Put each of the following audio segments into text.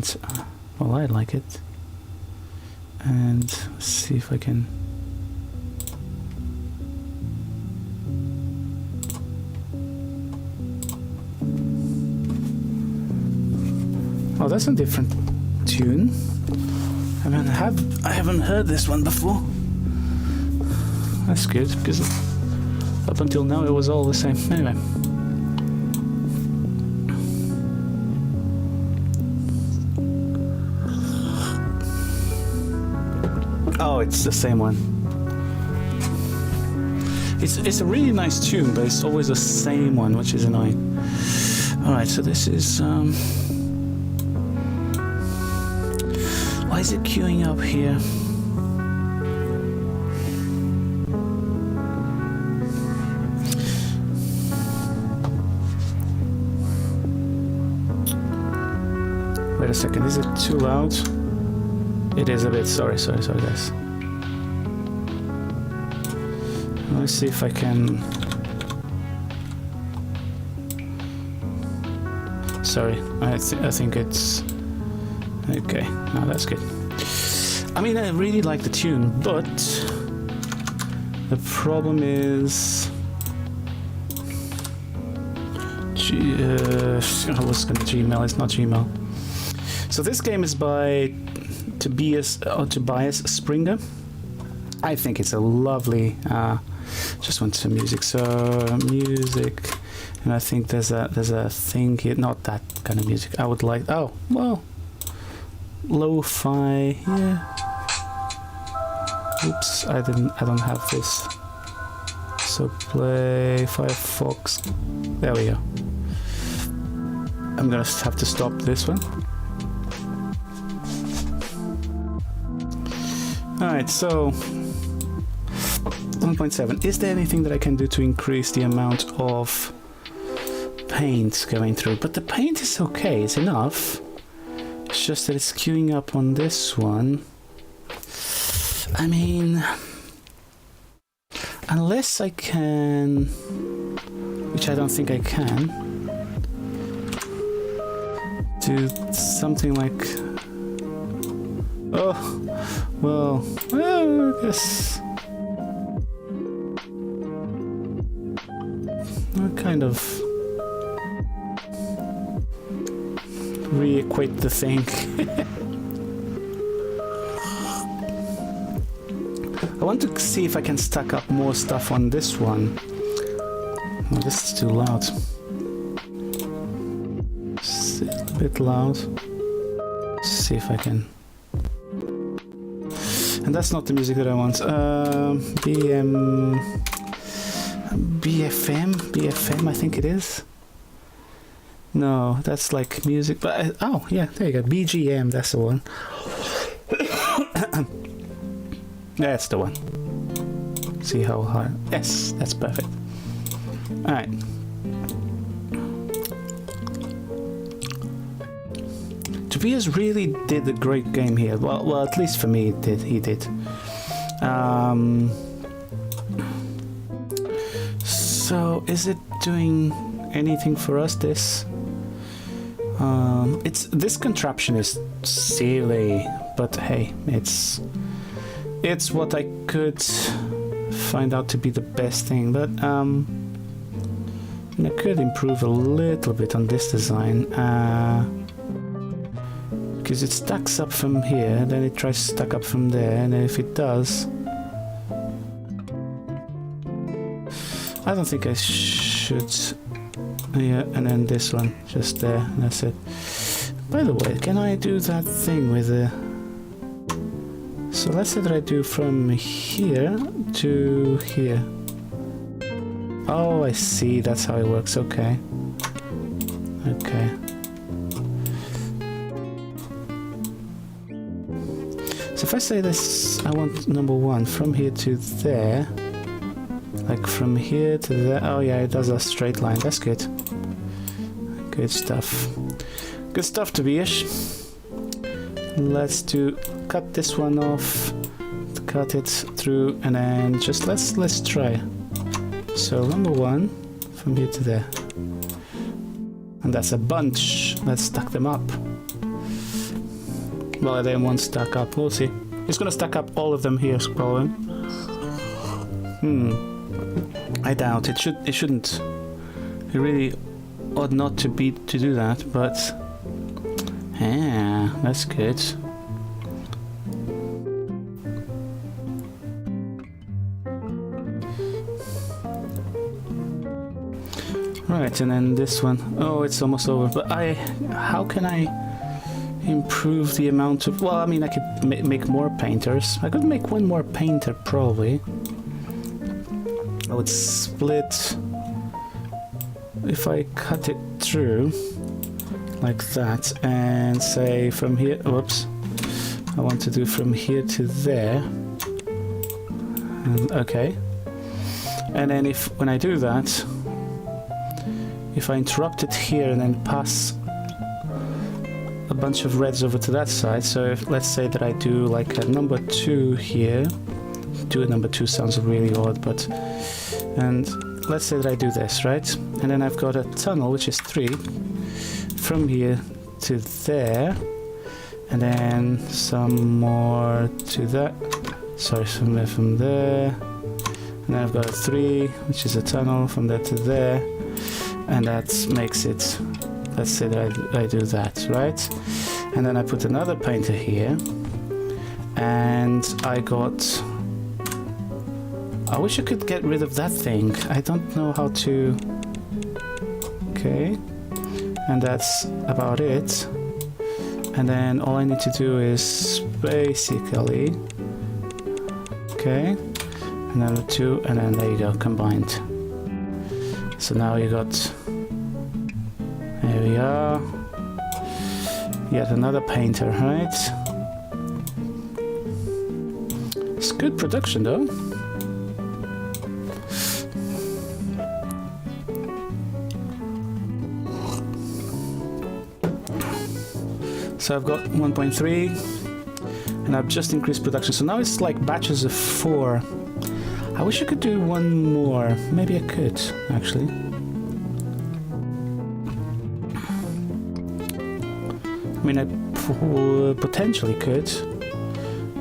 and well, I like it. And let's see if I can. Oh, that's a different tune. I haven't heard this one before. That's good, because up until now it was all the same. Anyway. Oh, it's the same one. It's a really nice tune, but it's always the same one, which is annoying. Alright, so this is why is it queuing up here? Wait a second, is it too loud? It is a bit, sorry guys. Let's see if I can... Sorry, I think it's... Okay, now that's good. I mean, I really like the tune, but the problem is... I was gonna Gmail, it's not Gmail. So this game is by Tobias Springer. I think it's a lovely... just went to music, so music, and I think there's a thing here, not that kind of music. I would like, oh, well, lo-fi, yeah. Oops, I don't have this. So play Firefox, there we go. I'm gonna have to stop this one. Alright, so 1.7. Is there anything that I can do to increase the amount of paint going through? But the paint is okay, it's enough. It's just that it's queuing up on this one. I mean, unless I can, which I don't think I can, do something like, oh, well, I guess I'll kind of re-equate the thing. I want to see if I can stack up more stuff on this one. Oh, this is too loud. It's a bit loud. Let's see if I can. And that's not the music that I want. BFM, I think it is. No, that's like music, but oh yeah, there you go. BGM, that's the one. That's the one. See how hard? Yes, that's perfect. All right. Tobias really did a great game here. Well, at least for me, it did. He did. So, is it doing anything for us? This? This contraption is silly, but hey, it's what I could find out to be the best thing. But I could improve a little bit on this design. Because it stacks up from here, then it tries to stack up from there, and if it does, I don't think I should. Yeah, and then this one just there, and that's it. By the way, can I do that thing with the? So let's say that I do from here to here. Oh, I see. That's how it works. Okay. Okay. So if I say this, I want number one from here to there, like from here to there. Oh yeah, it does a straight line. That's good. Good stuff. Good stuff, Tobias. Let's cut this one off, cut it through, and then just let's try. So number one from here to there, and that's a bunch. Let's stack them up. Well, they won't stack up. We'll see. It's gonna stack up all of them here, scrolling. I doubt it. It shouldn't. It really ought not to do that, but yeah, that's good. Right, and then this one. Oh, it's almost over. But how can I improve the amount of... Well, I mean, I could make more painters. I could make one more painter, probably. I would split... If I cut it through, like that, and say from here... Whoops. I want to do from here to there. And, okay. And then when I do that... If I interrupt it here and then pass a bunch of reds over to that side, so if, let's say that I do like a number 2 here. Do a number 2 sounds really odd, but... And let's say that I do this, right? And then I've got a tunnel, which is 3, from here to there. And then some more to that. Sorry, from there. And then I've got a 3, which is a tunnel from there to there. And that makes it, let's say that I do that, right? And then I put another painter here, and I wish I could get rid of that thing. I don't know how to. Okay, and that's about it. And then all I need to do is basically, okay, another 2, and then there you go, combined. So now you got, there we are, yet another painter, right? It's good production though. So I've got 1.3 and I've just increased production. So now it's like batches of 4. I wish I could do one more. Maybe I could, actually. I mean, I potentially could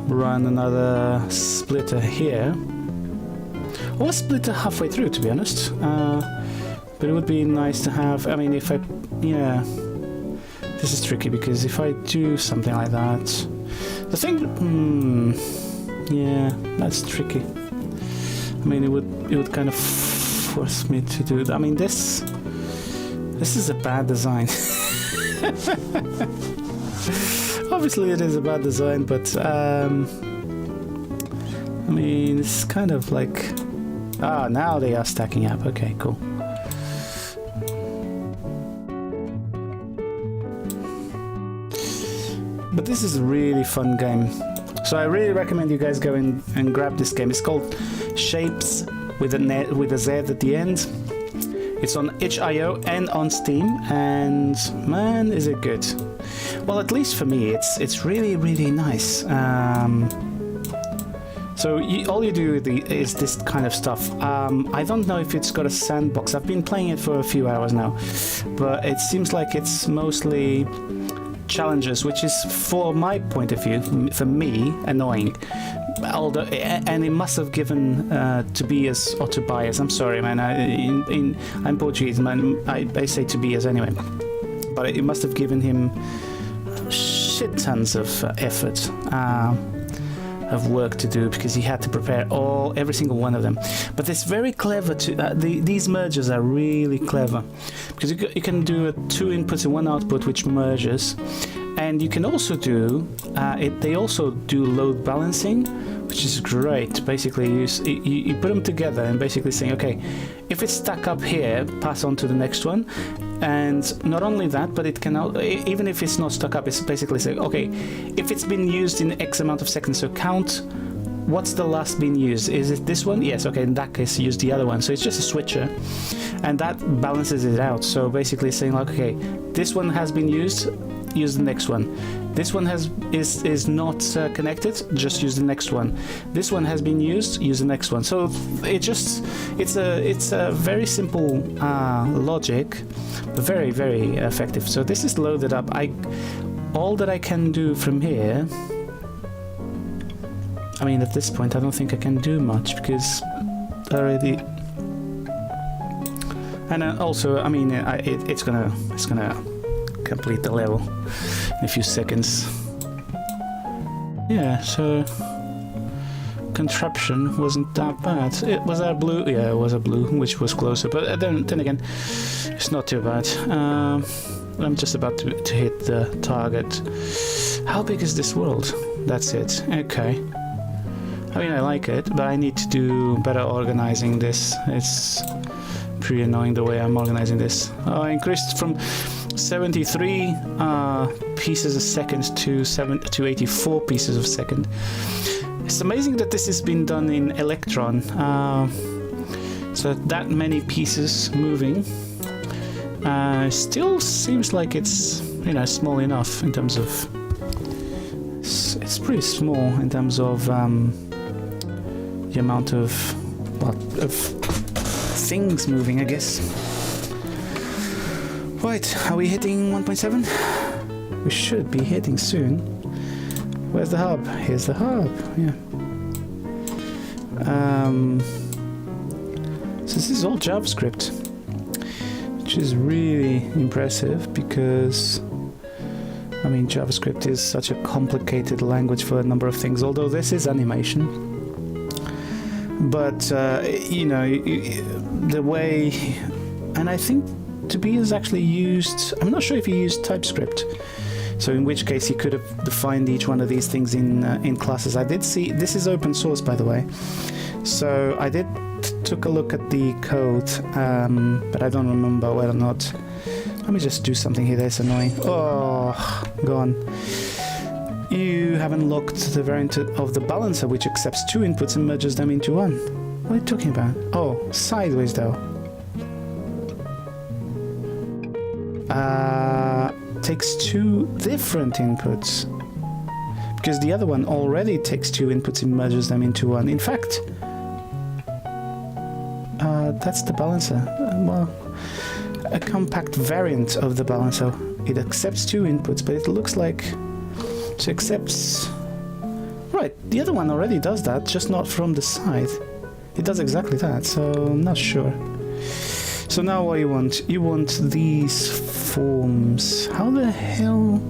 run another splitter here. Or a splitter halfway through, to be honest. But it would be nice to have... I mean, if I... Yeah. This is tricky, because if I do something like that... The thing... yeah, that's tricky. I mean, it would kind of force me to do that. I mean, this is a bad design. Obviously, it is a bad design, but I mean, it's kind of like now they are stacking up. Okay, cool. But this is a really fun game. So I really recommend you guys go in and grab this game. It's called Shapes with a Z at the end. It's on itch.io and on Steam, and man, is it good. Well, at least for me, it's really, really nice. So all you do is this kind of stuff. I don't know if it's got a sandbox. I've been playing it for a few hours now, but it seems like it's mostly challenges, which is, for my point of view, for me, annoying. Although, and it must have given Tobias or Tobias. I'm sorry, man. I'm Portuguese, man. I say Tobias anyway. But it must have given him shit tons of effort, of work to do, because he had to prepare every single one of them. But it's very clever these mergers are really clever, because you can do a 2 inputs and 1 output which merges, and you can also do they also do load balancing, which is great. Basically, you put them together and basically saying, okay, if it's stuck up here, pass on to the next one. And not only that, but it can, even if it's not stuck up, it's basically saying, okay, if it's been used in X amount of seconds, so count what's the last been used. Is it this one? Yes, okay, in that case, use the other one. So it's just a switcher, and that balances it out. So basically saying, like, okay, this one has been used, use the next one. This one is not connected, just use the next one. This one has been used, use the next one. So it's a very simple logic, but very, very effective. So this is loaded up. all that I can do from here, I mean, at this point, I don't think I can do much because already. And also, I mean, it's gonna complete the level in a few seconds. Yeah, so contraption wasn't that bad. It was that blue. Yeah, it was a blue, which was closer. But then again, it's not too bad. I'm just about to hit the target. How big is this world? That's it. Okay. I mean, I like it, but I need to do better organizing this. It's pretty annoying the way I'm organizing this. I increased from 73 pieces a second to 84 pieces a second. It's amazing that this has been done in Electron. So that many pieces moving. Still seems like it's, you know, small enough in terms of. It's pretty small in terms of the amount of things moving, I guess. Right, are we hitting 1.7? We should be hitting soon. Where's the hub? Here's the hub. Yeah. So this is all JavaScript, which is really impressive because, I mean, JavaScript is such a complicated language for a number of things, although this is animation. But, you know, the way... And I think Tobias has actually used... I'm not sure if he used TypeScript. So in which case he could have defined each one of these things in classes. I did see... This is open source, by the way. So I did took a look at the code, but I don't remember whether or not... Let me just do something here that's annoying. Oh, gone. You haven't locked the variant of the balancer, which accepts 2 inputs and merges them into 1. What are you talking about? Oh, sideways though. Takes 2 different inputs. Because the other one already takes 2 inputs and merges them into 1. In fact, that's the balancer. Well, a compact variant of the balancer. It accepts 2 inputs, but it looks like... So accepts... Right, the other one already does that, just not from the side. It does exactly that, so I'm not sure. So now what you want? You want these forms. How the hell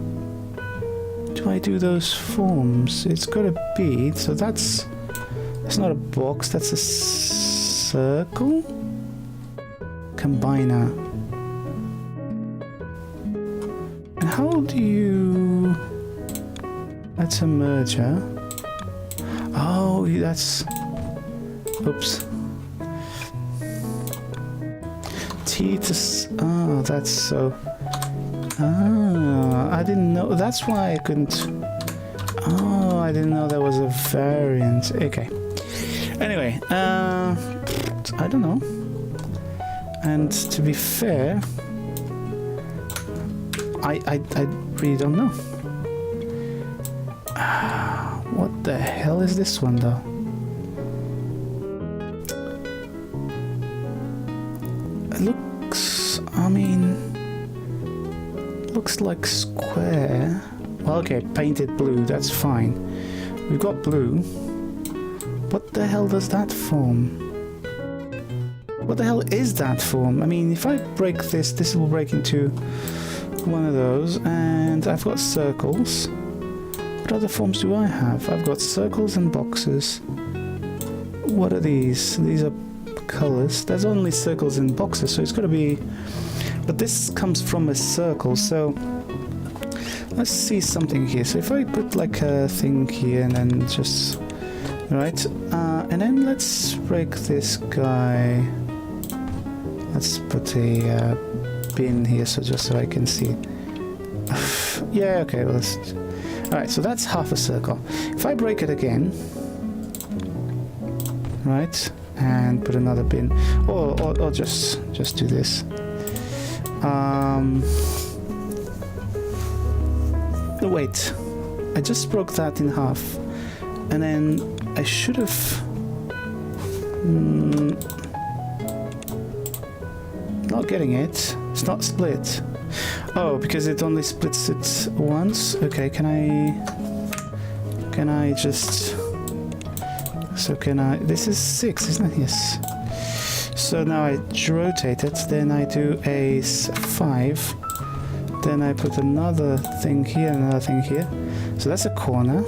do I do those forms? It's gotta be... So that's not a box, that's a circle? Combiner. And how do you... That's a merger. Oh, that's... Oops. T to... Oh, that's so... Ah, I didn't know... That's why I couldn't... Oh, I didn't know there was a variant. Okay. Anyway, I don't know. And to be fair... I really don't know. What the hell is this one though? It looks... I mean... Looks like square. Well, okay, painted blue, that's fine. We've got blue. What the hell does that form? What the hell is that form? I mean, if I break this, this will break into one of those, and I've got circles. What other forms do I have? I've got circles and boxes. What are these? These are colors. There's only circles and boxes, so it's got to be... But this comes from a circle, so... Let's see something here. So if I put like a thing here and then just... Right, and then let's break this guy. Let's put a pin here just so I can see. Yeah, okay, well, let's... Alright, so that's half a circle. If I break it again, right, and put another pin, or just do this. Wait, I just broke that in half, and then I should have... not getting it. It's not split. Oh, because it only splits it once? Okay, can I just... So can I... This is 6, isn't it? Yes. So now I rotate it, then I do a 5. Then I put another thing here, another thing here. So that's a corner.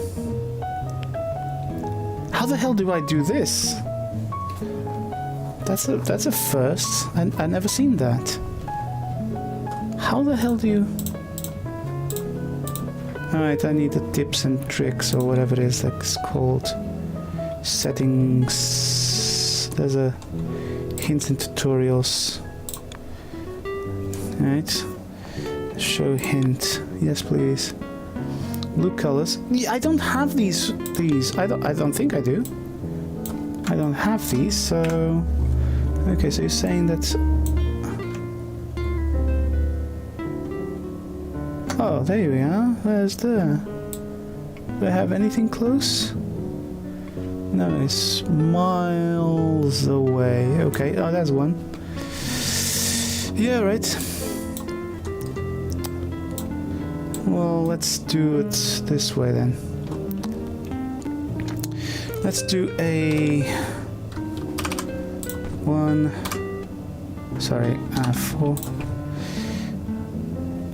How the hell do I do this? That's a first. I never seen that. How the hell do you... Alright, I need the tips and tricks or whatever it is that's called. Settings. There's a hint in tutorials. Alright. Show hint. Yes, please. Blue colors. Yeah, I don't have these. I don't think I do. I don't have these, so... Okay, so you're saying that... Oh, there we are. Where's the... Do I have anything close? No, it's miles away. Okay, oh, that's one. Yeah, right. Well, let's do it this way then. Let's do a... 4.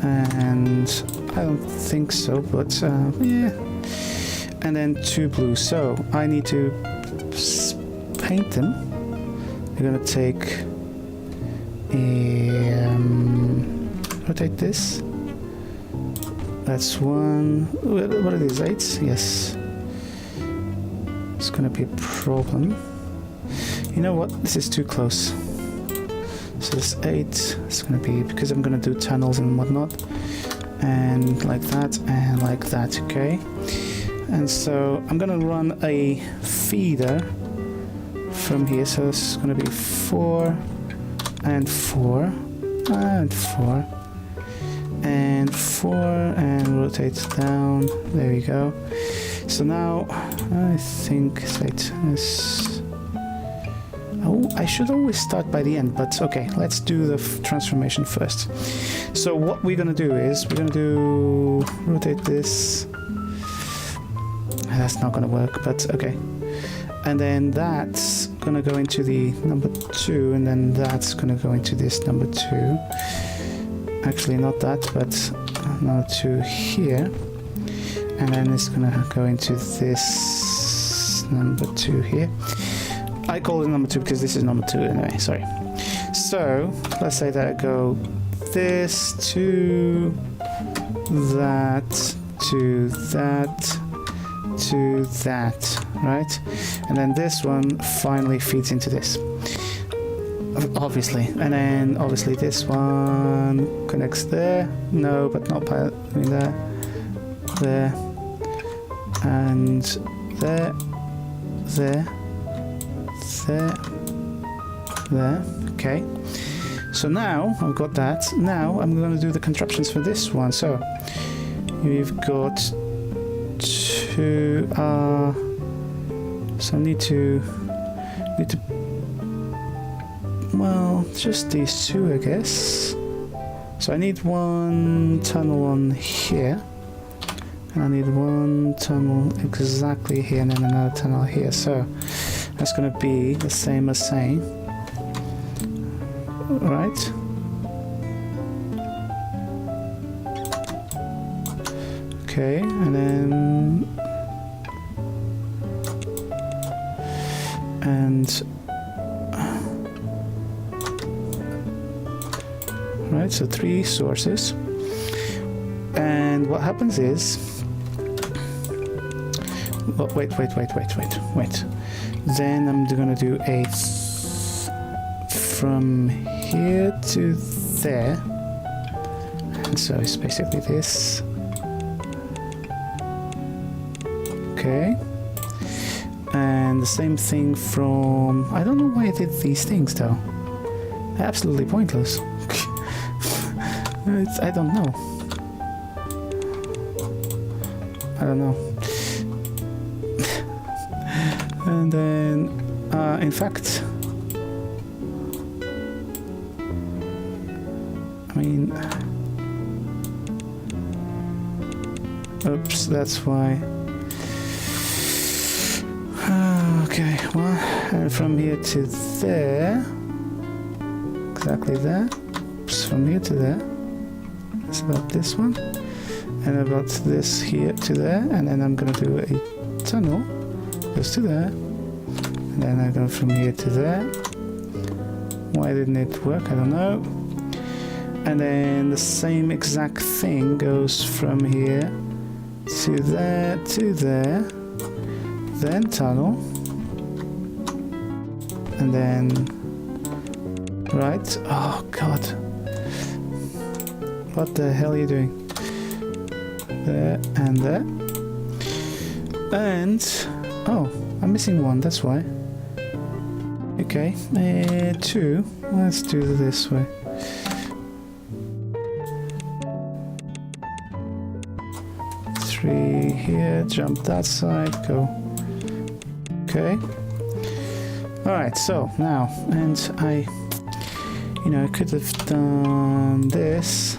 And I don't think so, but yeah. And then 2 blue. So I need to paint them. We're gonna take rotate this. That's 1. What are these, 8s? Yes. It's gonna be a problem. You know what? This is too close. So this 8 is gonna be, because I'm gonna do tunnels and whatnot, and like that, okay? And so I'm gonna run a feeder from here, so it's gonna be 4 and 4 and 4 and 4 and rotate down. There we go. So now I think this. Oh, I should always start by the end, but okay, let's do the transformation first. So what we're gonna do is we're gonna do rotate this. That's not gonna work, but okay. And then that's gonna go into the number 2, and then that's gonna go into this number 2. Actually, not that, but number 2 here. And then it's gonna go into this number 2 here. I call it number 2 because this is number 2 anyway, sorry. So, let's say that I go this to that to that to that, right? And then this one finally feeds into this. Obviously. And then obviously this one connects there. No, but not by there. There. And there. There. There. Okay. So now I've got that. Now I'm going to do the contraptions for this one. So we've got 2. So I need to. Well, just these 2, I guess. So I need 1 tunnel on here. And I need 1 tunnel exactly here, and then another tunnel here. So that's going to be the same as saying, right? Okay, and then right, so 3 sources. And what happens is, oh, wait. Then I'm gonna do a from here to there, and so it's basically this. Okay, and the same thing from, I don't know why I did these things though. Absolutely pointless. I don't know. And then, in fact, I mean, Oops, that's why. Okay, well, and from here to there, exactly there. Oops, from here to there. It's about this one, and about this here to there, and then I'm gonna do a tunnel, goes to there, and then I go from here to there. Why didn't it work? I don't know. And then the same exact thing goes from here to there, then tunnel, and then right. Oh god, what the hell are you doing? There and there, and oh, I'm missing one, that's why. Okay, 2, let's do it this way. Here, jump that side, go. Okay. Alright, so now, and I could have done this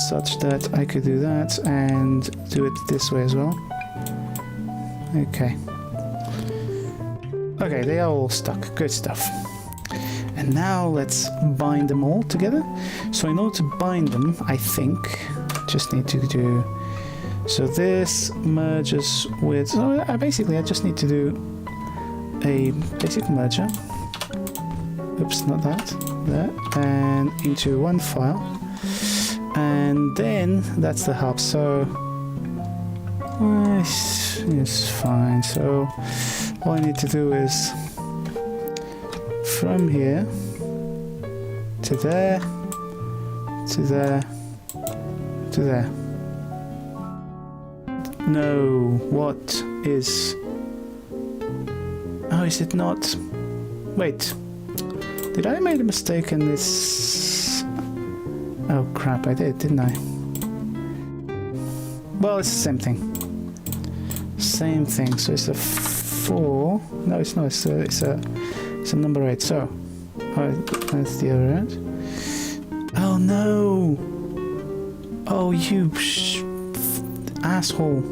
such that I could do that and do it this way as well. Okay. Okay, they are all stuck. Good stuff. And now let's bind them all together. So in order to bind them, I think, just need to do... So this merges with... So basically I just need to do a basic merger. Oops, not that. There. And into one file. And then that's the hub. So it's fine. So all I need to do is from here to there, to there, to there. No, what is... Oh, is it not? Wait. Did I make a mistake in this? Oh crap, I did, didn't I? Well, it's the same thing. Same thing, so it's a 4. No, it's not, it's a number 8, so... Oh, that's the other end. Oh no! Oh, you asshole.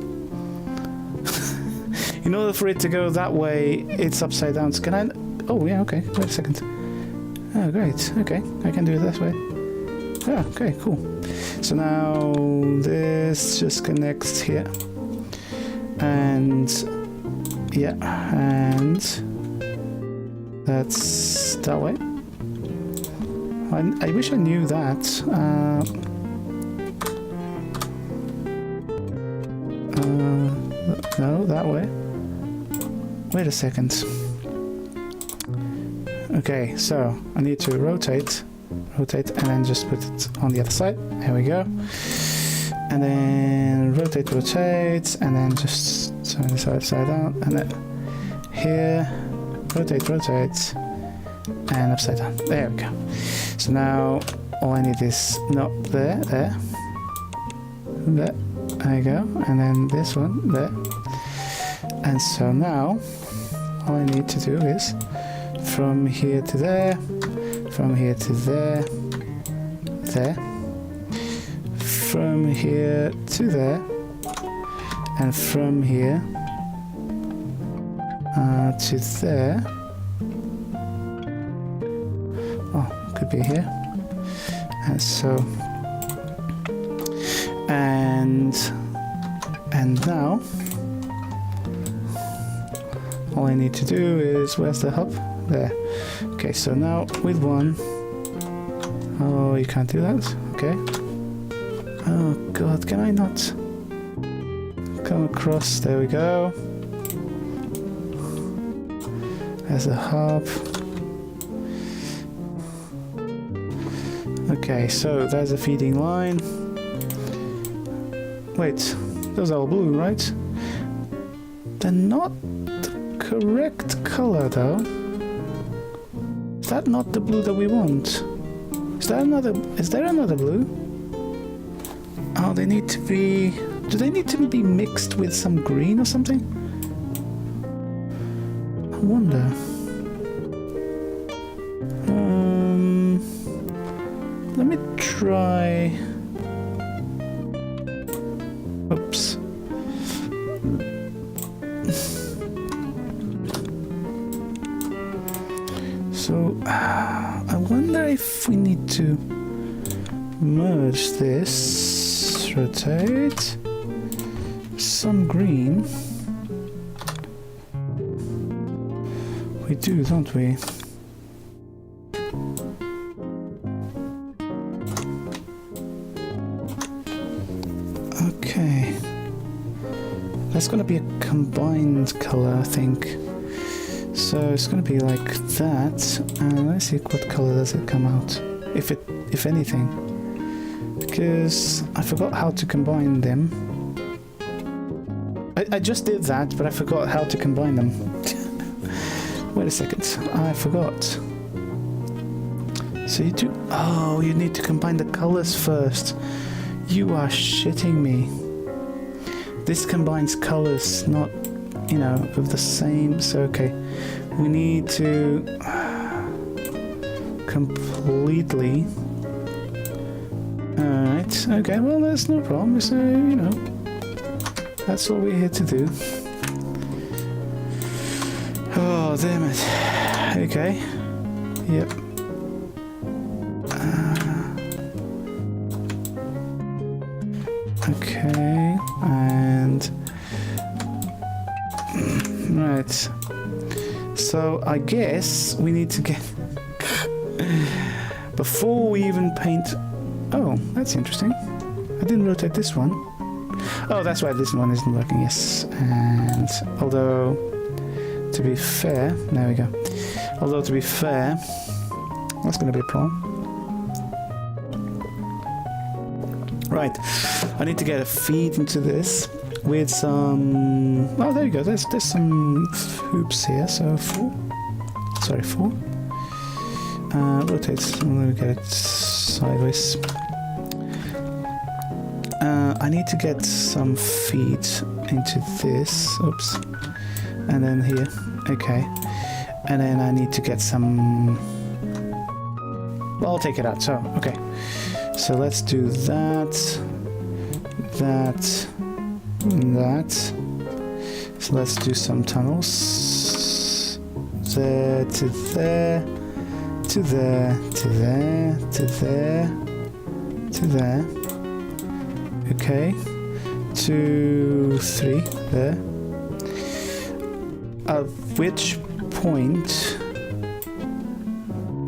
In order for it to go that way, it's upside down. So can I... Oh, yeah, okay. Wait a second. Oh, great. Okay, I can do it that way. Yeah, okay, cool. So now this just connects here. And... yeah, and... that's that way. I wish I knew that. No, that way. Wait a second. Okay, so I need to rotate, and then just put it on the other side. There we go. And then rotate, and then just turn this upside down, and then here, rotate, and upside down. There we go. So now all I need is not there. There you go, and then this one there. And so now all I need to do is from here to there, from here to there, there, from here to there, and from here to there. Oh, could be here. And so, and now all I need to do is, where's the hub? There. Okay, so now with one. Oh, you can't do that? Okay. Oh god, can I not come across? There we go. There's a hub. Okay, so there's a feeding line. Wait, those are all blue, right? They're not the correct color though. Is that not the blue that we want? Is there another blue? Oh, they need to be... Do they need to be mixed with some green or something? I wonder. Let me try... Oops. So, I wonder if we need to merge this, rotate, some green. We do, don't we? Okay. That's gonna be a combined color, I think. So it's gonna be like that, and let's see what color does it come out, if anything, because I forgot how to combine them. I just did that, but I forgot how to combine them. Wait a second, I forgot. So you do, oh, you need to combine the colors first. You are shitting me. This combines colors, not, you know, of the same, so okay. We need to completely... Alright, okay, well that's no problem, so, you know, that's what we're here to do. Oh, damn it. Okay. Yep. Okay, and... Right. So I guess we need to get... Before we even paint... Oh, that's interesting. I didn't rotate this one. Oh, that's why this one isn't working, yes. And although, to be fair... There we go. Although, to be fair... That's going to be a problem. Right. I need to get a feed into this. With some... Oh, there you go. There's some hoops here. So 4. Sorry, 4. Rotate. Let me get it sideways. I need to get some feed into this. Oops. And then here. Okay. And then I need to get some... Well, I'll take it out. So, okay. So let's do that. That. That. So let's do some tunnels. There to there, to there, to there, to there, to there. Okay. 2, 3 there. At which point...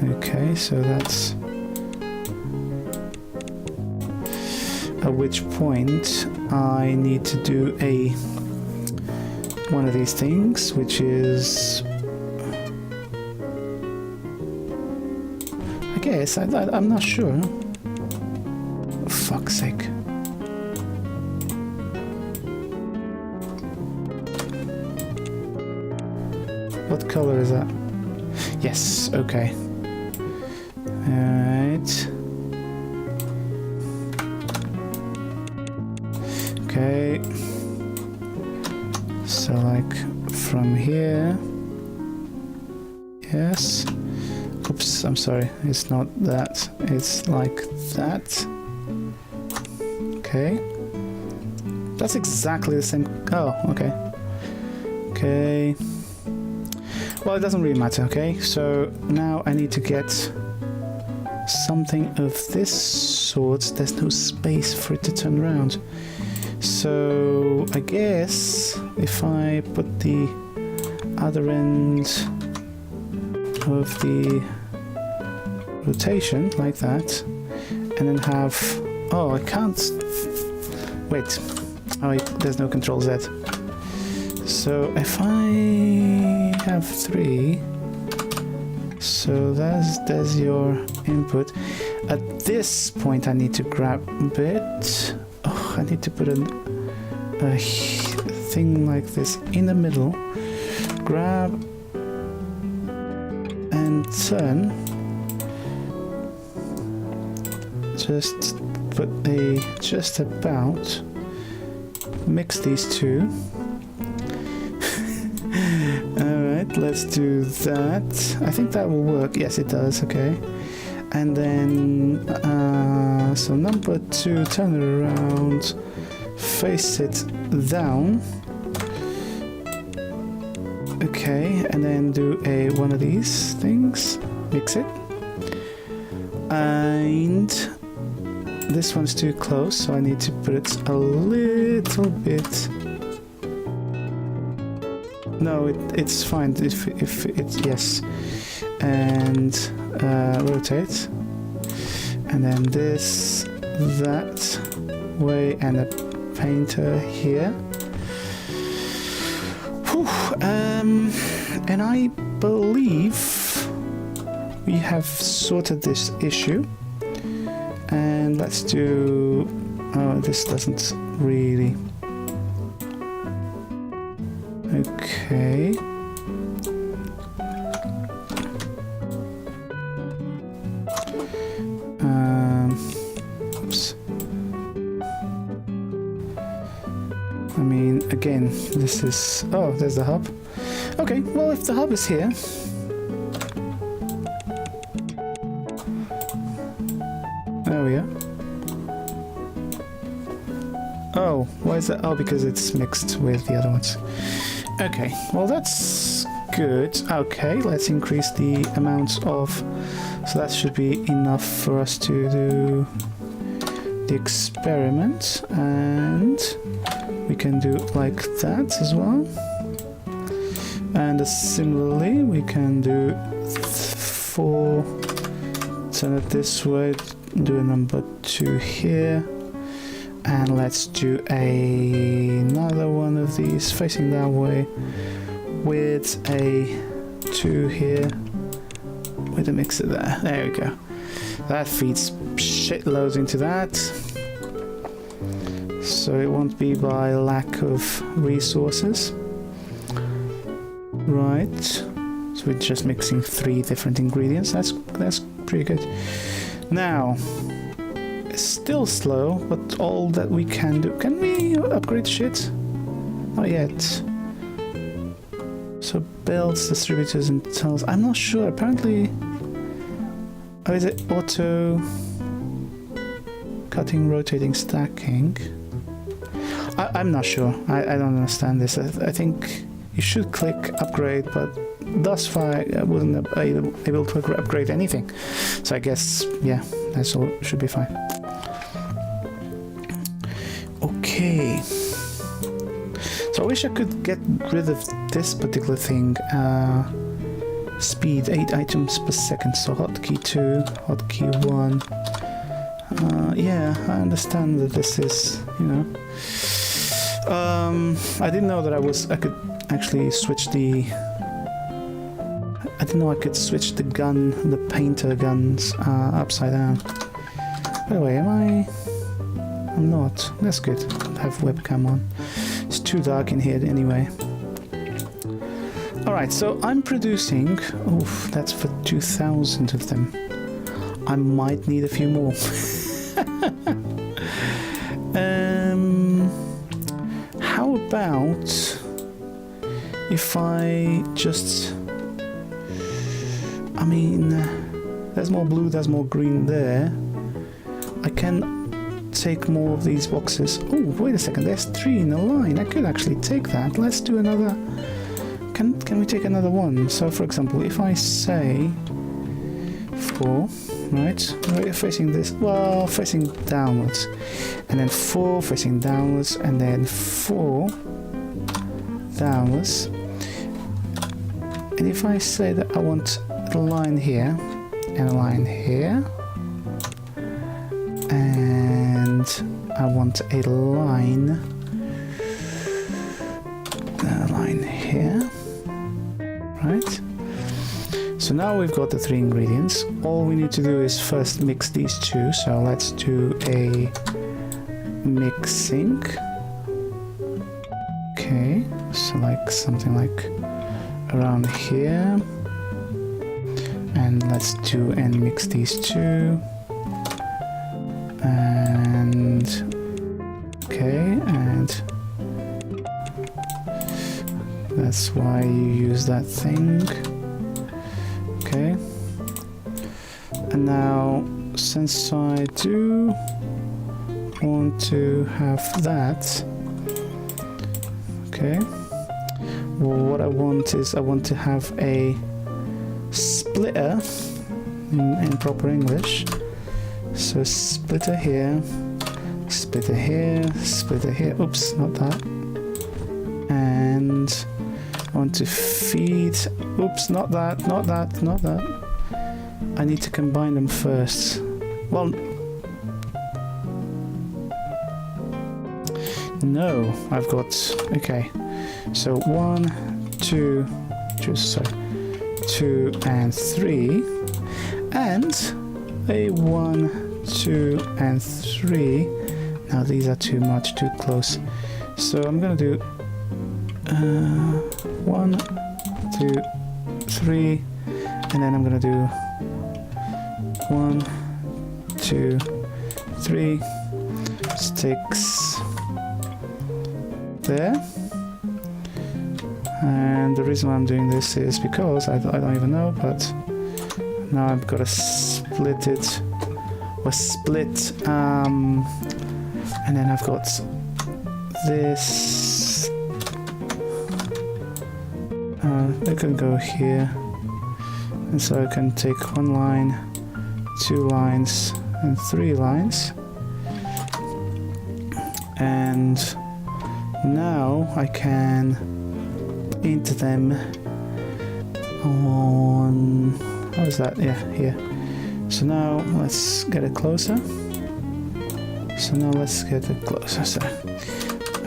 Okay, so that's... At which point I need to do one of these things, which is, I guess, I'm not sure. For fuck's sake. What color is that? Yes, okay. Alright. Okay, so like from here, yes, oops, I'm sorry, it's not that, it's like that, okay, that's exactly the same, oh, okay, okay, well it doesn't really matter, okay, so now I need to get something of this sort. There's no space for it to turn around. So I guess if I put the other end of the rotation like that, and then have, oh, I can't, wait, oh, there's no Control Z. So if I have 3, so there's your input. At this point I need to grab it. Oh, I need to put a thing like this in the middle. Grab and turn. Just put just about mix these two. Alright, let's do that. I think that will work. Yes, it does. Okay. And then, so number 2, turn it around, face it down. Okay, and then do one of these things, mix it. And this one's too close, so I need to put it a little bit. No, it's fine if it's yes. And rotate. And then this, that way, and a painter here. Whew, and I believe we have sorted this issue. And let's do... oh, this doesn't really... okay. Oops. I mean, again, this is... oh, there's the hub. Okay, well, if the hub is here... there we are. Oh, why is that? Oh, because it's mixed with the other ones. Okay, well, that's good. Okay, let's increase the amount of... so that should be enough for us to do the experiment, and we can do like that as well. And similarly, we can do 4, turn it this way, do a number 2 here, and let's do another one of these facing that way with a 2 here with a mixer there. There we go. That feeds shitloads into that, so it won't be by lack of resources. Right, so we're just mixing 3 different ingredients. That's pretty good. Now, it's still slow, but all that we can do... can we upgrade shit? Not yet. So belts, distributors, and tunnels. I'm not sure. Apparently... oh, is it auto... cutting, rotating, stacking? I'm not sure. I don't understand this. I think you should click upgrade, but thus far I wasn't able to upgrade anything. So I guess, yeah, that's all. Should be fine. Okay. So I wish I could get rid of this particular thing. Speed 8 items per second. So hotkey 2, hotkey 1. Yeah, I understand that this is, you know. I didn't know that I could actually switch the... I didn't know I could switch the gun, the painter guns, upside down. By the way, am I... I'm not. That's good. I have webcam on. It's too dark in here anyway. Alright, so I'm producing... oof, that's for 2,000 of them. I might need a few more. How about if I just... I mean, there's more blue, there's more green there. I can take more of these boxes. Oh, wait a second, there's 3 in a line. I could actually take that. Let's do another... Can we take another one? So, for example, if I say 4, right? We're facing this, well, facing downwards. And then 4 facing downwards, and then 4 downwards. And if I say that I want a line here, and a line here, and I want a line here, right? So now we've got the 3 ingredients. All we need to do is first mix these 2. So let's do a mixing. Okay, so like something like around here. And let's do and mix these 2. And okay, and that's why you use that thing. Okay, and now since I do want to have that, okay, what I want is I want to have a splitter in proper English. So splitter here, splitter here, splitter here. Oops, not that. And I want to feed. Oops, not that, not that, not that. I need to combine them first. Well, no, I've got. Okay, so 1, 2, sorry, 2 and 3, and a 1, 2 and 3. Now these are too much, too close. So I'm gonna do 1, 2, 3, and then I'm gonna do 1, 2, 3 sticks there. And the reason why I'm doing this is because I don't even know, but now I've got to split it, or split, and then I've got this. I can go here, and so I can take 1 line, 2 lines, and 3 lines, and now I can paint them on, how is that? Yeah, here. So now let's get it closer. So now let's get it closer. So,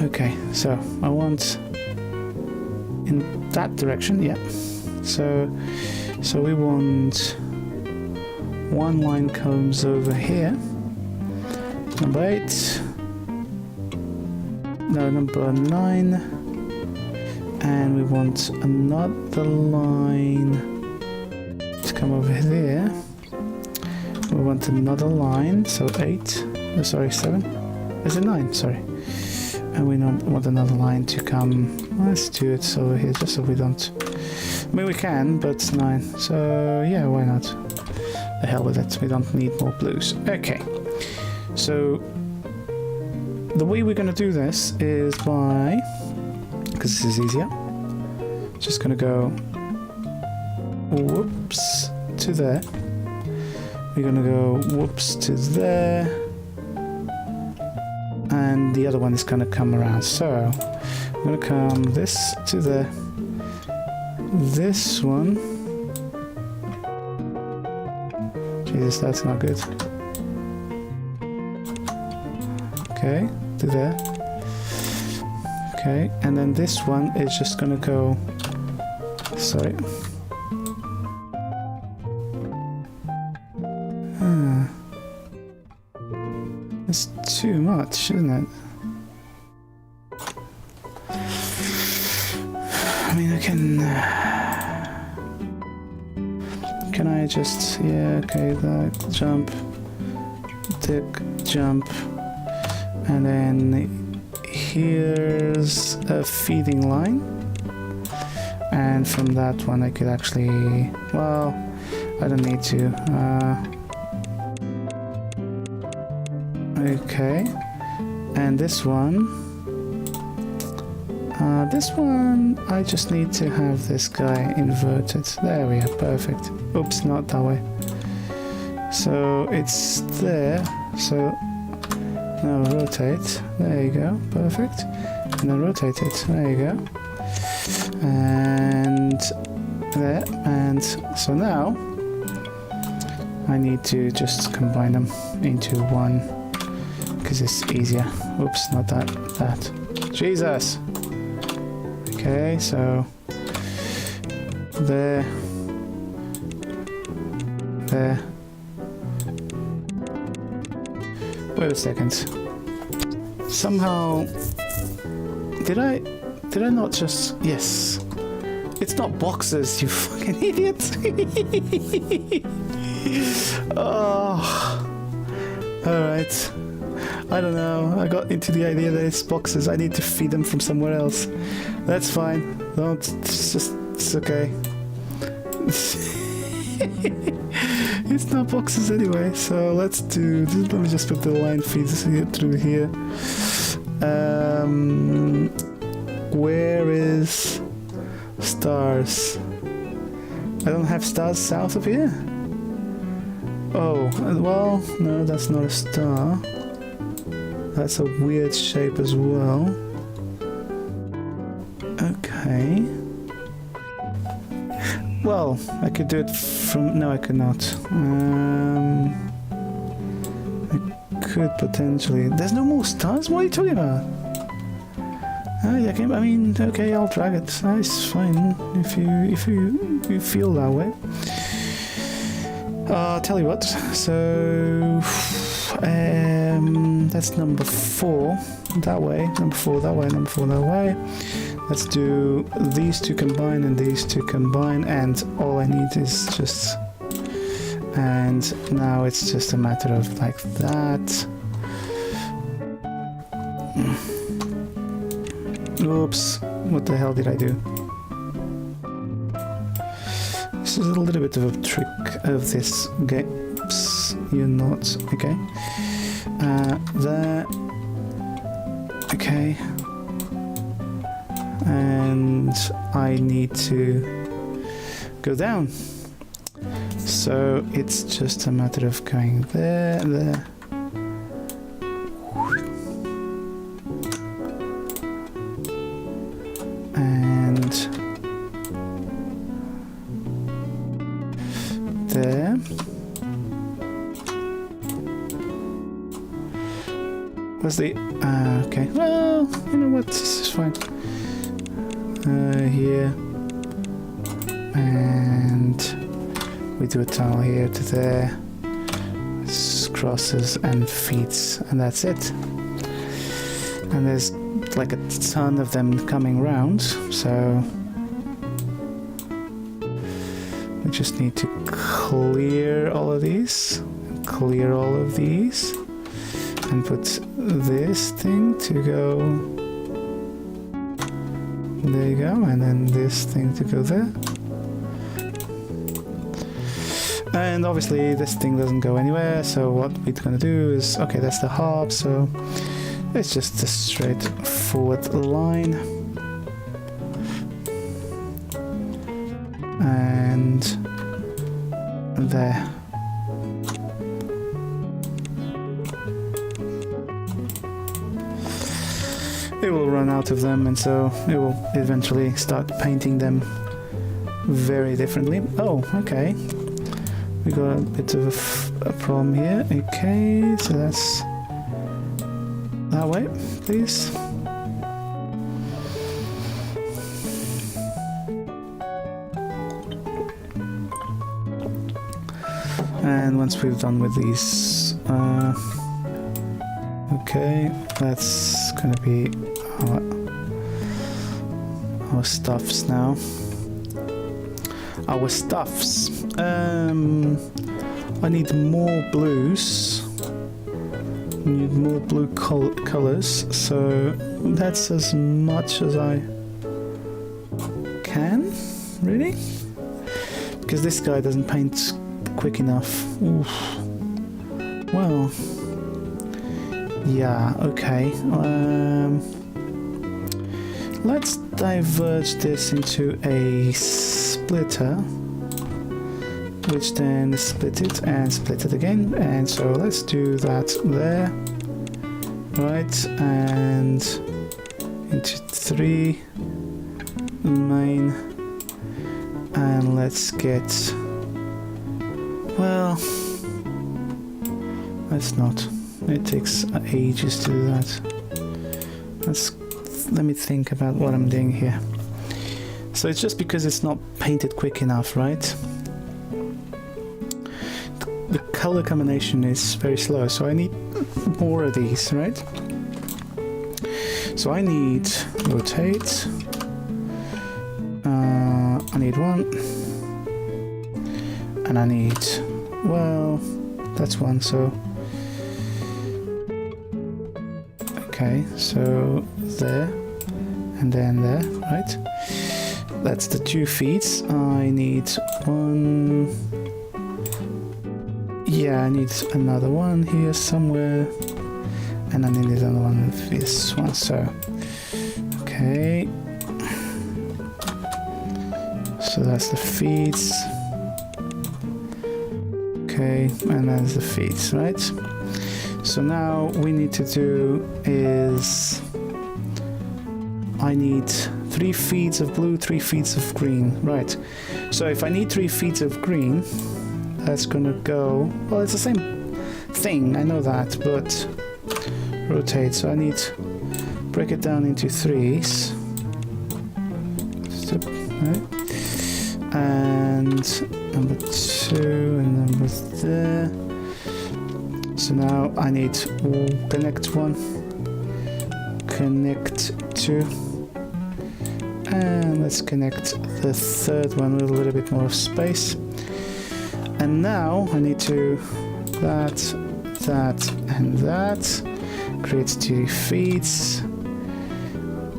okay, so I want in that direction, yeah. So we want 1 line comes over here. Number 8. No, number 9. And we want another line to come over there. We want another line, so 8. Oh, sorry, 7. Is it 9? Sorry. And we want another line to come. Let's do it over here, just so we don't. I mean, we can, but it's 9. So yeah, why not? The hell with it. We don't need more blues. Okay. So the way we're gonna do this is by, because this is easier. Just gonna go whoops to there. We're gonna go whoops to there. And the other one is gonna come around. So I'm gonna come this to there. This one. Jesus, that's not good. Okay, to there. Okay, and then this one is just gonna go. Sorry. It's too much, isn't it? I mean, I can. Can I just? Yeah. Okay. That jump, tick, jump, and then here's a feeding line. And from that one I could actually, well, I don't need to. Okay, and this one I just need to have this guy inverted. There we are, perfect. Oops, not that way. So it's there, so now rotate, there you go, perfect. And then rotate it, there you go. And there, and so now I need to just combine them into one because it's easier. Oops, not that, that. Jesus! Okay, so there, there. Wait a second. Somehow, did I not just, yes. It's not boxes, you fucking idiot. Oh. Alright. I don't know. I got into the idea that it's boxes. I need to feed them from somewhere else. That's fine. Don't. It's okay. It's not boxes anyway. So let's do. Let me just put the line feeds through here. Where is Stars. I don't have stars south of here? Oh, well, no, that's not a star. That's a weird shape as well. Okay. Well, I could do it from... No, I could not. I could potentially... There's no more stars? What are you talking about? I mean, okay, I'll drag it. It's fine if you feel that way. I'll tell you what. So that's number 4 that way. Number 4 that way. Number 4 that way. Let's do these two combine and these two combine, and all I need is just. And now it's just a matter of like that. Oops, what the hell did I do? This is a little bit of a trick of this game. Oops, you're not. Okay. There. Okay. And I need to go down. So it's just a matter of going there, there. And there. What's the... okay, well, you know what, this is fine. Here. And we do a tunnel here to there. It's crosses and feeds, and that's it. And there's like a ton of them coming round, so we just need to clear all of these, clear all of these, and put this thing to go there. You go, and then this thing to go there. And obviously this thing doesn't go anywhere, so what we're gonna do is, okay, that's the hub, so it's just a straightforward line. And there. It will run out of them, and so it will eventually start painting them very differently. Oh, okay. We got a bit of a problem here. Okay, so that's that way, please. And once we've done with these, okay, that's gonna be our stuffs now. Our stuffs. I need more blues. Need more blue colors, so that's as much as I can, really, because this guy doesn't paint quick enough. Oof. Well, yeah, okay. Let's diverge this into a splitter, which then split it and split it again, and so let's do that there, right, and into 3 main, and let's get, well, let's not, it takes ages to do that. Let me think about what I'm doing here. So it's just because it's not painted quick enough, right? The color combination is very slow, so I need more of these, right? So I need rotate. I need 1, and I need, well, that's 1. So okay, so there, and then there, right? That's the 2 feeds. I need 1. Yeah, I need another one here somewhere, and I need another one with this one. So, okay, So that's the feeds. Okay, and that's the feeds, right? So now we need to do is I need 3 feeds of blue, 3 feeds of green, right? So if I need 3 feeds of green, that's gonna go, well, it's the same thing, I know that, but rotate. So I need to break it down into 3s. Right? And number 2 and number there. So now I need connect 1, connect 2, and let's connect the third one with a little bit more space. And now I need to that, and that. Create 2 feeds.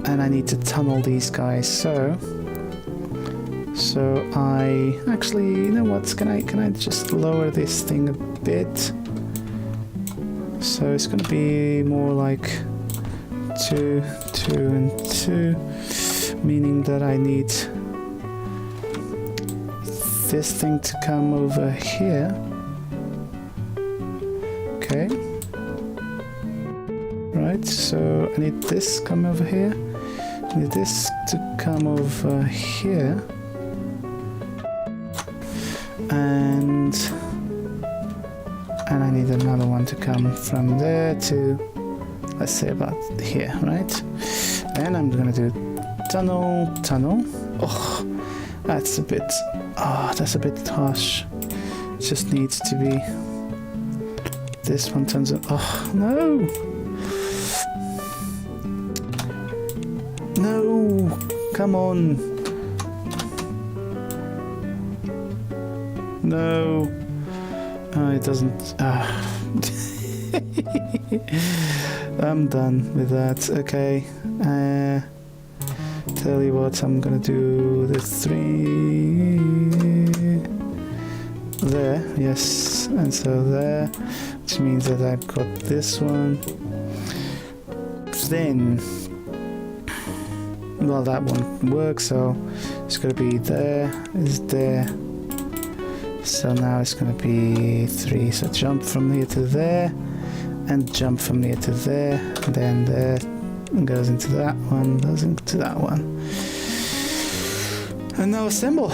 And I need to tunnel these guys. So I actually, you know what? Can I just lower this thing a bit? So it's gonna be more like 2, 2, and 2, meaning that I need this thing to come over here. Okay. Right, so I need this come over here. I need this to come over here. And I need another one to come from there to, let's say, about here, right? And I'm gonna do tunnel. Oh, that's a bit harsh. It just needs to be, this one turns out, oh no! No, come on. No. Oh, it doesn't. I'm done with that. Okay. Tell you what, I'm gonna do the 3 there. Yes, and so there, which means that I've got this one. Then, well, that won't work, so it's gonna be there, is there. So now it's gonna be 3. So jump from here to there, and jump from here to there, and then there, and goes into that one, goes into that one. And now assemble.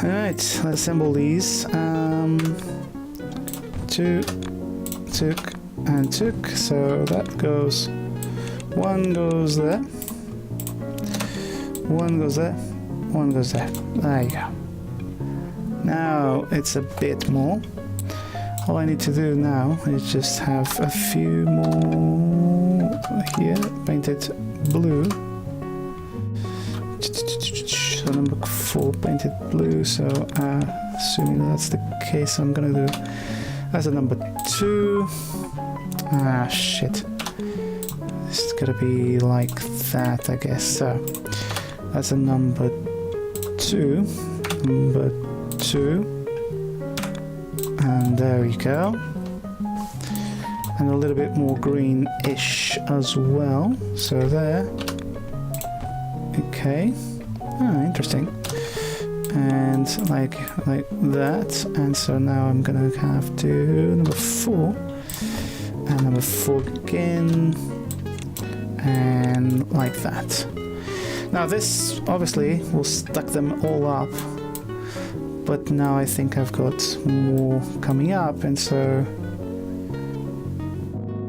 Alright, let's assemble these. 2, took, and took. So that goes, 1 goes there. 1 goes there, 1 goes there. There you go. Now it's a bit more. All I need to do now is just have a few more here, painted blue. So number 4 painted blue, so assuming that's the case, I'm gonna do as a number 2. Ah, shit. It's gonna be like that, I guess. So that's a number 2. Number 2. And there we go. And a little bit more green-ish as well. So there. Okay. Ah, interesting. And like that. And so now I'm gonna have to number 4. And number 4 again. And like that. Now this obviously will stack them all up. But now I think I've got more coming up, and so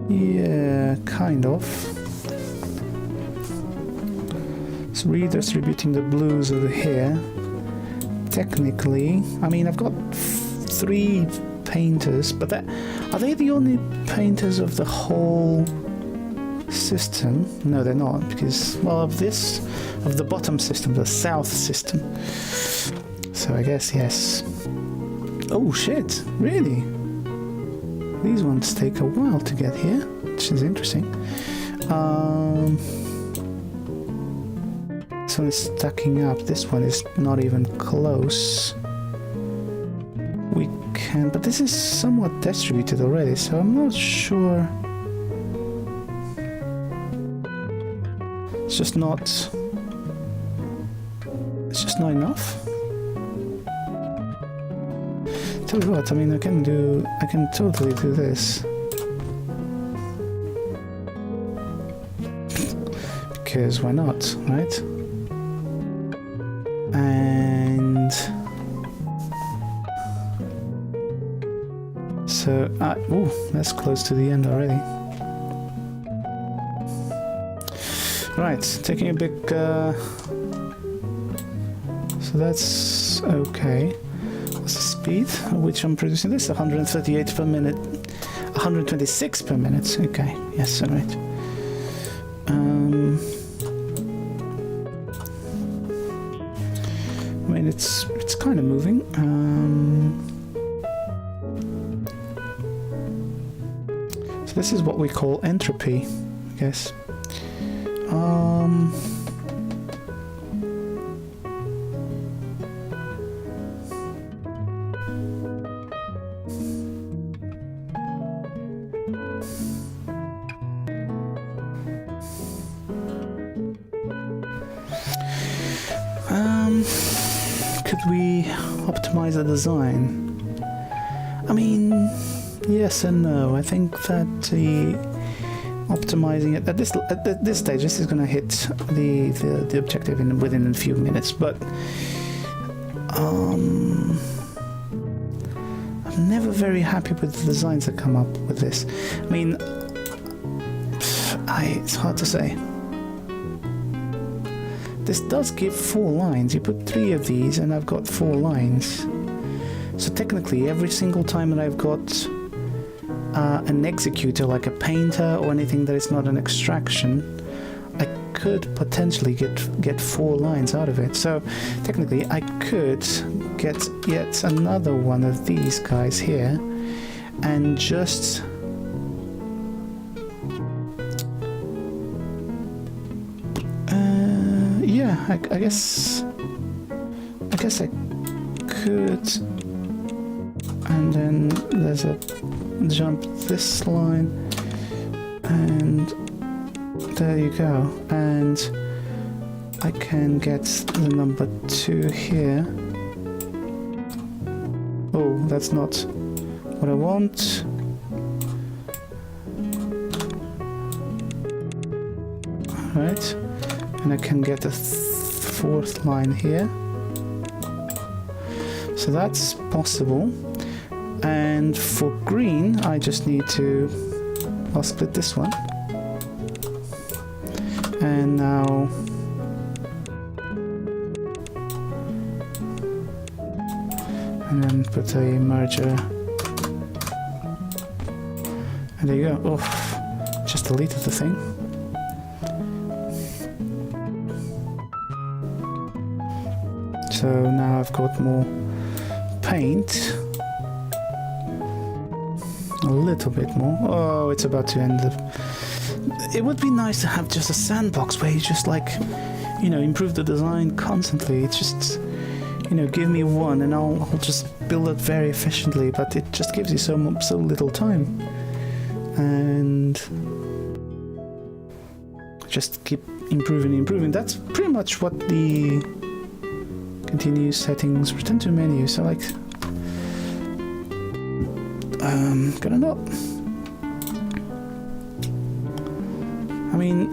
yeah, kind of. So redistributing the blues over here. Technically, I mean, I've got 3 painters, but are they the only painters of the whole system? No, they're not, because, well, of the bottom system, the south system. So I guess yes. Oh shit, really? These ones take a while to get here, which is interesting. This one is stacking up, this one is not even close. We can, but this is somewhat distributed already, so I'm not sure. It's just not enough. tell you what, I mean, I can totally do this. Because why not, right? And so, ooh, that's close to the end already. Right, taking a big, so that's okay. What's the speed at which I'm producing this? 138 per minute, 126 per minute. Okay, yes, all right. I mean, it's kind of moving. So this is what we call entropy, I guess. Could we optimize the design? I mean, yes and no. I think that optimizing it at this stage, this is going to hit the objective within a few minutes. But I'm never very happy with the designs that come up with this. I mean, it's hard to say. This does give 4 lines. You put 3 of these and I've got 4 lines. So technically every single time that I've got an executor, like a painter or anything that is not an extraction, I could potentially get 4 lines out of it. So technically I could get yet another one of these guys here and just I guess I could, and then there's a jump this line, and there you go, and I can get the number 2 here. Oh, that's not what I want. Alright, and I can get a 4th line here. So that's possible. And for green, I just need to, I'll split this one. And now and then put a merger. And there you go. Oh, just deleted the thing. So now I've got more paint. A little bit more. Oh, it's about to end. It would be nice to have just a sandbox where you just like, you know, improve the design constantly. It's just, you know, give me one and I'll just build it very efficiently, but it just gives you so little time. And just keep improving. That's pretty much what the continue settings, return to menu. So like, gonna not. I mean,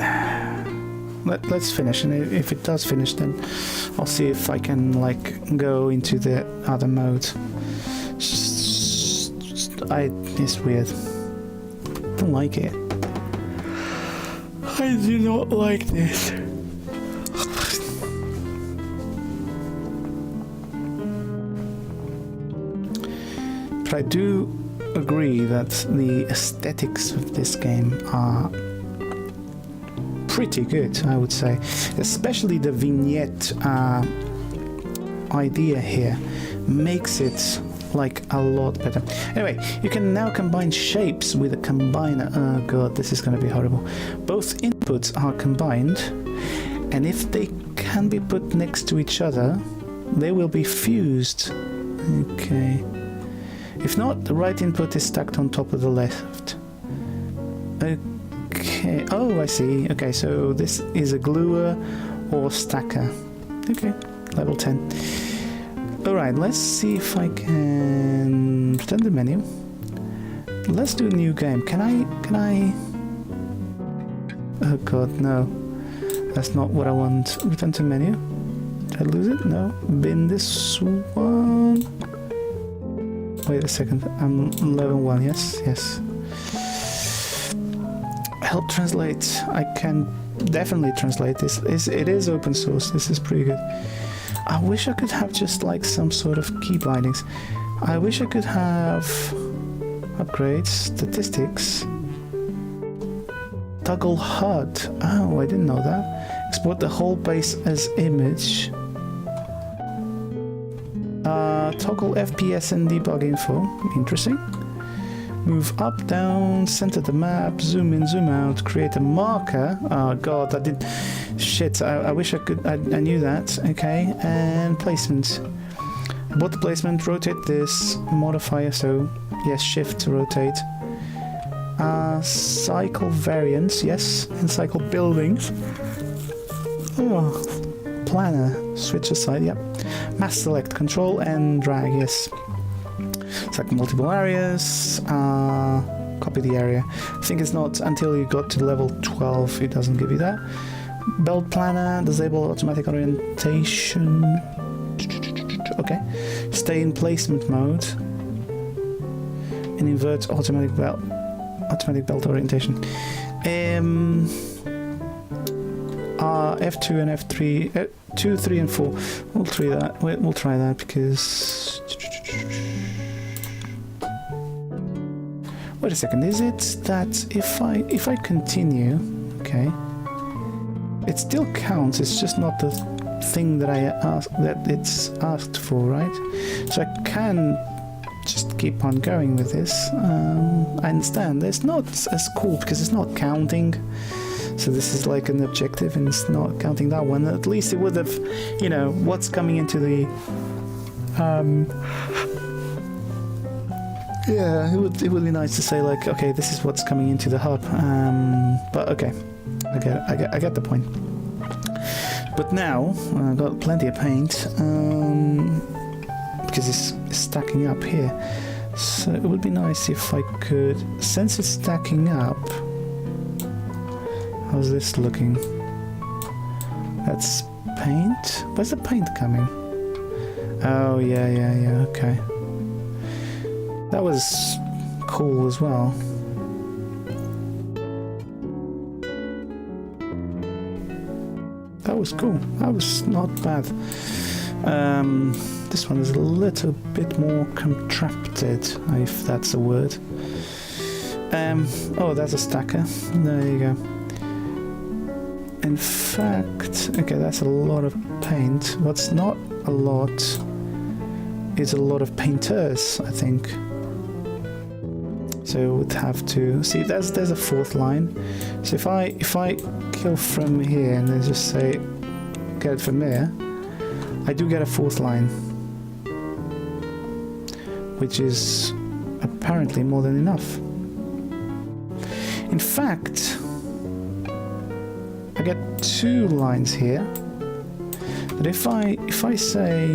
let's finish, and if it does finish, then I'll see if I can like go into the other mode. It's weird. Don't like it. I do not like this. But I do agree that the aesthetics of this game are pretty good, I would say. Especially the vignette idea here makes it like a lot better. Anyway, you can now combine shapes with a combiner. Oh god, this is going to be horrible. Both inputs are combined, and if they can be put next to each other, they will be fused. Okay. If not, the right input is stacked on top of the left. Okay. Oh, I see. Okay, so this is a gluer or stacker. Okay, level 10. Alright, let's see if I can return the menu. Let's do a new game. Can I... Oh god, no. That's not what I want. Return to menu. Did I lose it? No. Bin this one. Wait a second. I'm level 1. Yes, yes. Help translate. I can definitely translate this. It is open source. This is pretty good. I wish I could have just like some sort of key bindings. I wish I could have upgrades, statistics, toggle HUD. Oh, I didn't know that. Export the whole base as image. Toggle FPS and debug info. Interesting. Move up, down, center the map, zoom in, zoom out, create a marker. Oh god, I did... Shit, I wish I could... I knew that. Okay, and placement. About the placement, rotate this, modifier, so yes, shift to rotate. Cycle variants, yes, and cycle buildings. Oh, planner, switch aside, yep. Mass select, control and drag, yes. Select multiple areas, copy the area. I think it's not until you got to level 12, it doesn't give you that. Belt planner, disable automatic orientation. Okay. Stay in placement mode. And invert automatic belt orientation. F2 and F3, 2, 3 and 4. We'll try that. We'll try that because... Wait a second, is it that if I continue, okay, it still counts, it's just not the thing that it's asked for, right? So I can just keep on going with this. I understand, it's not as cool because it's not counting. So this is like an objective and it's not counting that one. At least it would have, you know, what's coming into the... yeah, it would be nice to say like, okay, this is what's coming into the hub. But okay, I get the point. But now I've got plenty of paint because it's stacking up here. So it would be nice if I could, since it's stacking up. How's this looking? That's paint. Where's the paint coming? Oh yeah. Okay. That was cool as well. That was cool. That was not bad. This one is a little bit more contracted, if that's a word. Oh, that's a stacker. There you go. In fact, okay, that's a lot of paint. What's not a lot is a lot of painters, I think. So we'd have to see. There's a fourth line. So if I kill from here and then just say get it from there, I do get a fourth line, which is apparently more than enough. In fact, I get 2 lines here. But if I say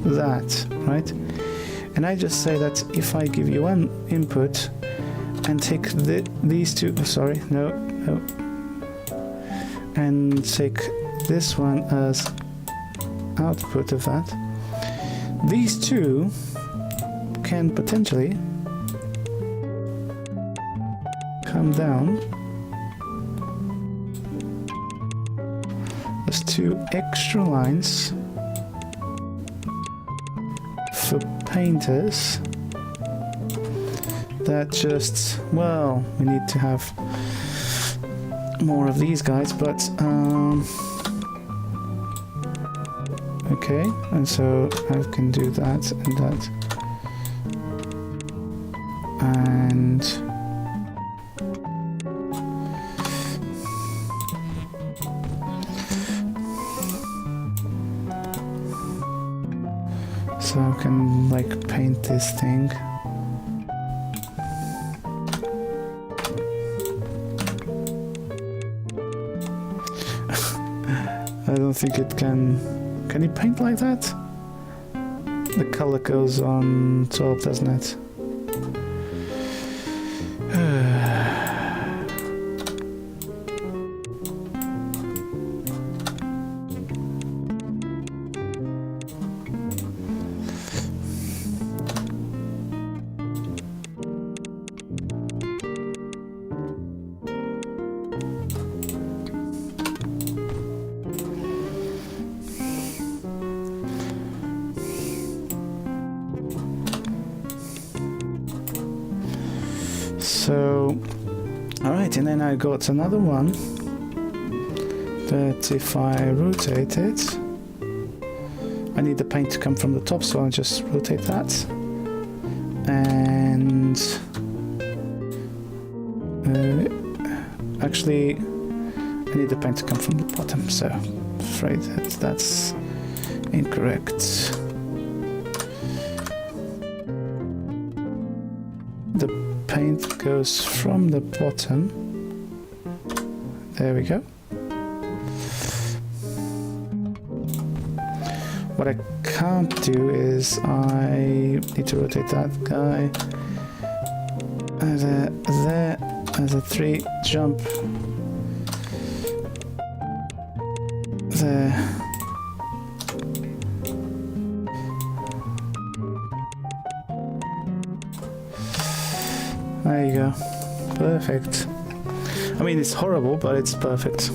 that, right? And I just say that if I give you one input and take these two, oh, sorry, no, and take this one as output of that, these two can potentially come down. There's 2 extra lines for painters that just, well, we need to have more of these guys, but okay, and so I can do that and that, and so I can like paint this thing. I don't think it can. Can you paint like that? the color goes on top, doesn't it? So, alright, and then I got another one, but if I rotate it, I need the paint to come from the top, so I'll just rotate that, and actually I need the paint to come from the bottom, so I'm afraid that's incorrect. Paint goes from the bottom. There we go. What I can't do is I need to rotate that guy. There, as a 3 jump. There. There you go. Perfect. I mean, it's horrible, but it's perfect.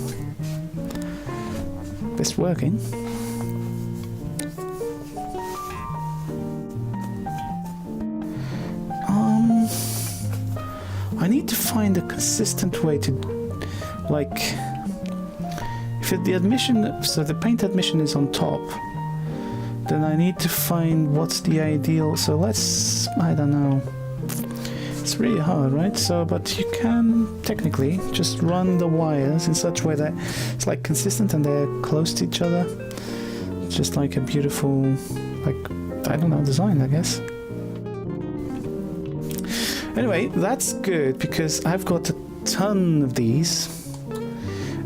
It's working. I need to find a consistent way to, like, if the admission, so the paint admission is on top, then I need to find what's the ideal. So let's, I don't know. It's really hard, right? So, but you can technically just run the wires in such a way that it's like consistent and they're close to each other. Just like a beautiful, like, I don't know, design, I guess. Anyway, that's good because I've got a ton of these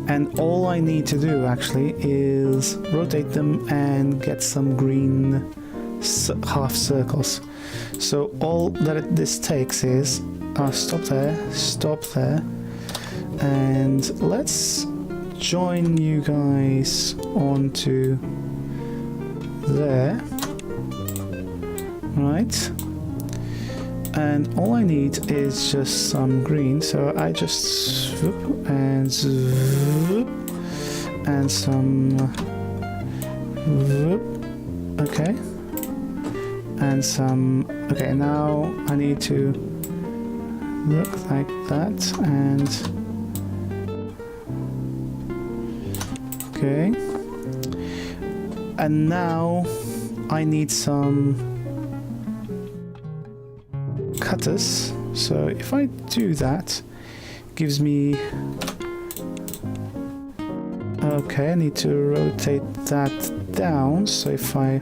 and all I need to do actually is rotate them and get some green half circles. So all that this takes is stop there, and let's join you guys onto there, right? And all I need is just some green, so I just swoop and swoop and some whoop, okay. And some, okay, now I need to look like that, and okay, and now I need some cutters. So if I do that, it gives me, okay, I need to rotate that down. So if I,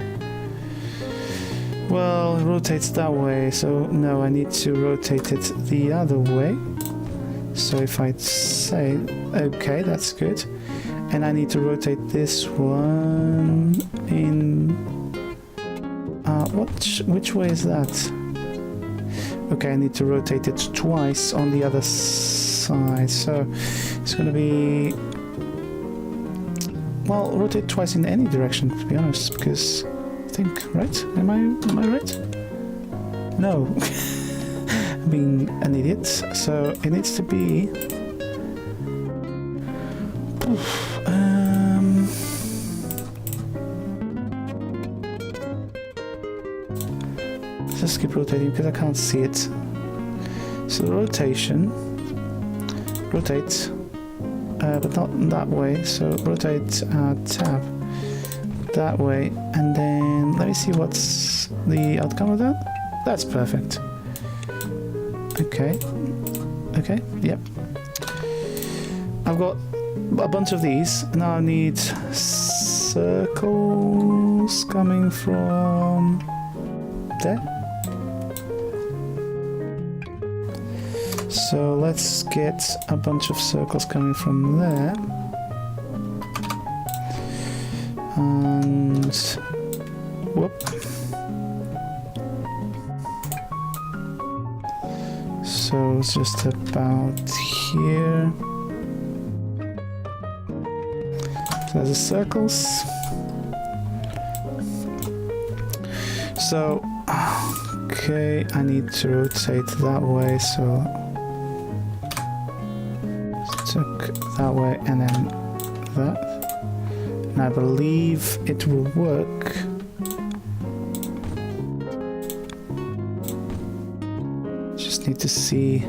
well, it rotates that way, so no, I need to rotate it the other way. So if I say, okay, that's good, and I need to rotate this one in, which way is that? Okay, I need to rotate it twice on the other side, so it's gonna be, well, rotate twice in any direction, to be honest, because I think, right? Am I right? No. I'm being an idiot. So it needs to be... Just keep rotating because I can't see it. So rotation, rotate, but not that way. So rotate tab that way, and then let me see what's the outcome of that. That's perfect. Okay, okay, yep. I've got a bunch of these. Now I need circles coming from there. So let's get a bunch of circles coming from there. And whoop. So it's just about here. So there's the circles. So, okay, I need to rotate that way, so took that way and then that. And I believe it will work. Just need to see.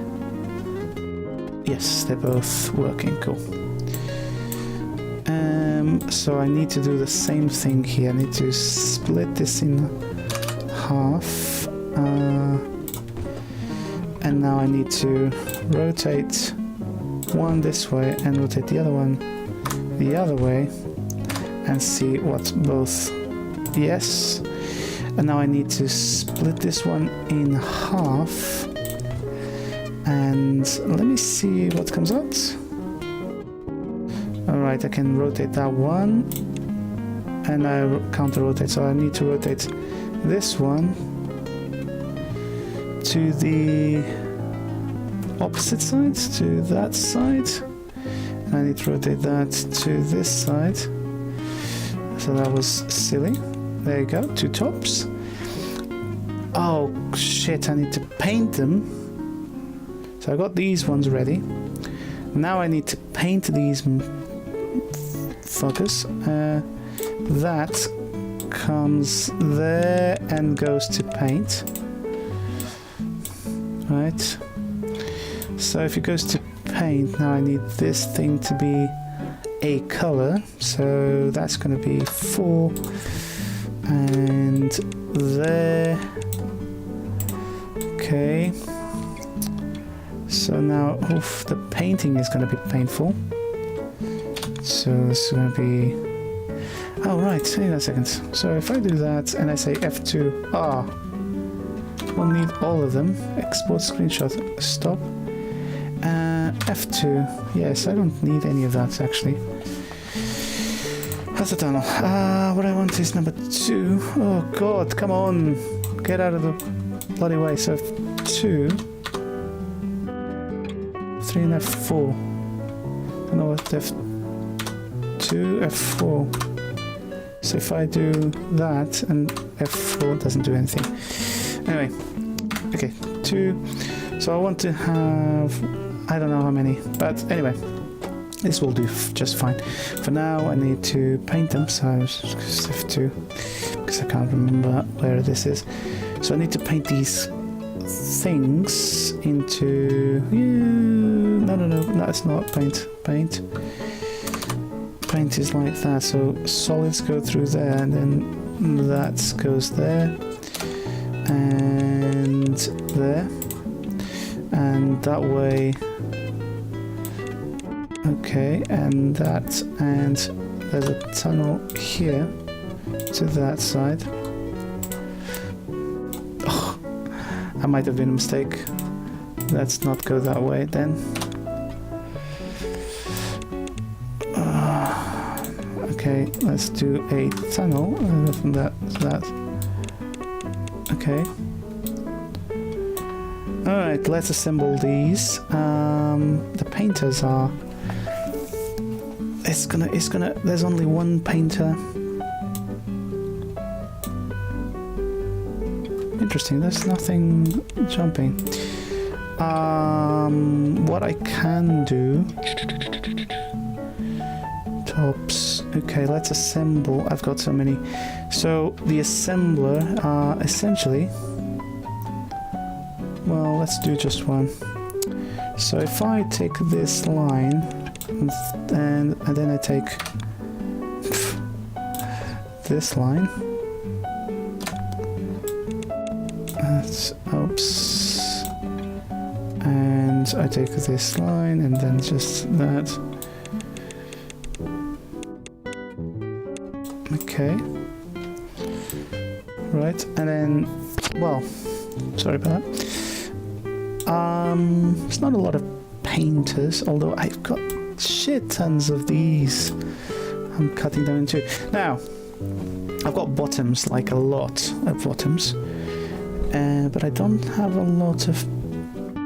Yes, they're both working, cool. So I need to do the same thing here. I need to split this in half. And now I need to rotate one this way and rotate the other one the other way and see what both. Yes. And now I need to split this one in half. And let me see what comes out. Alright, I can rotate that one. And I counter rotate, so I need to rotate this one to the opposite side, to that side. And I need to rotate that to this side. So that was silly. There you go, two tops. Oh shit, I need to paint them. So I got these ones ready. Now I need to paint these fuckers. That comes there and goes to paint. Right. So if it goes to paint, now I need this thing to be a color. So that's going to be 4. And there. Okay. So now, oof, the painting is going to be painful. So this is going to be... Oh, right, hang on a second. So if I do that and I say F2, we'll need all of them. Export screenshot, stop. F2, yes, I don't need any of that actually. That's a tunnel. What I want is number 2. Oh god, come on. Get out of the bloody way. So F2. 3 and F4. I don't know what F2, F4. So if I do that and F4 doesn't do anything. Anyway, okay, 2. So I want to have, I don't know how many, but anyway, this will do just fine. For now, I need to paint them, so I just have to, because I can't remember where this is. So I need to paint these things into, no, it's not paint. Paint is like that, so solids go through there, and then that goes there, and there, and that way. Okay, and that, and there's a tunnel here to that side. Oh, I might have been a mistake. Let's not go that way then. Okay, let's do a tunnel from that to that. Okay. Alright, let's assemble these. The painters are... It's gonna, there's only one painter. Interesting, there's nothing jumping. What I can do... Tops. Okay, let's assemble. I've got so many. So, the assembler are essentially... Well, let's do just one. So if I take this line, and then I take this line. That's, oops. And I take this line, and then just that. Okay. Right, and then, well, sorry about that. It's not a lot of painters, although I've got shit tons of these. I'm cutting them into. Now, I've got bottoms, like a lot of bottoms, but I don't have a lot of,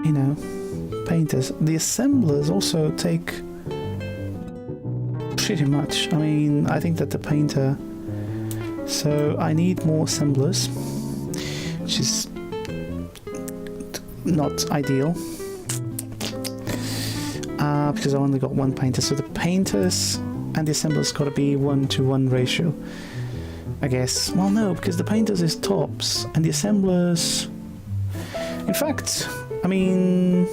you know, painters. The assemblers also take pretty much. I mean, I think that the painter... So I need more assemblers, which is not ideal. Because I only got one painter. So the painters and the assemblers got to be 1-to-1 ratio, I guess. Well, no, because the painters is tops and the assemblers... In fact, I mean...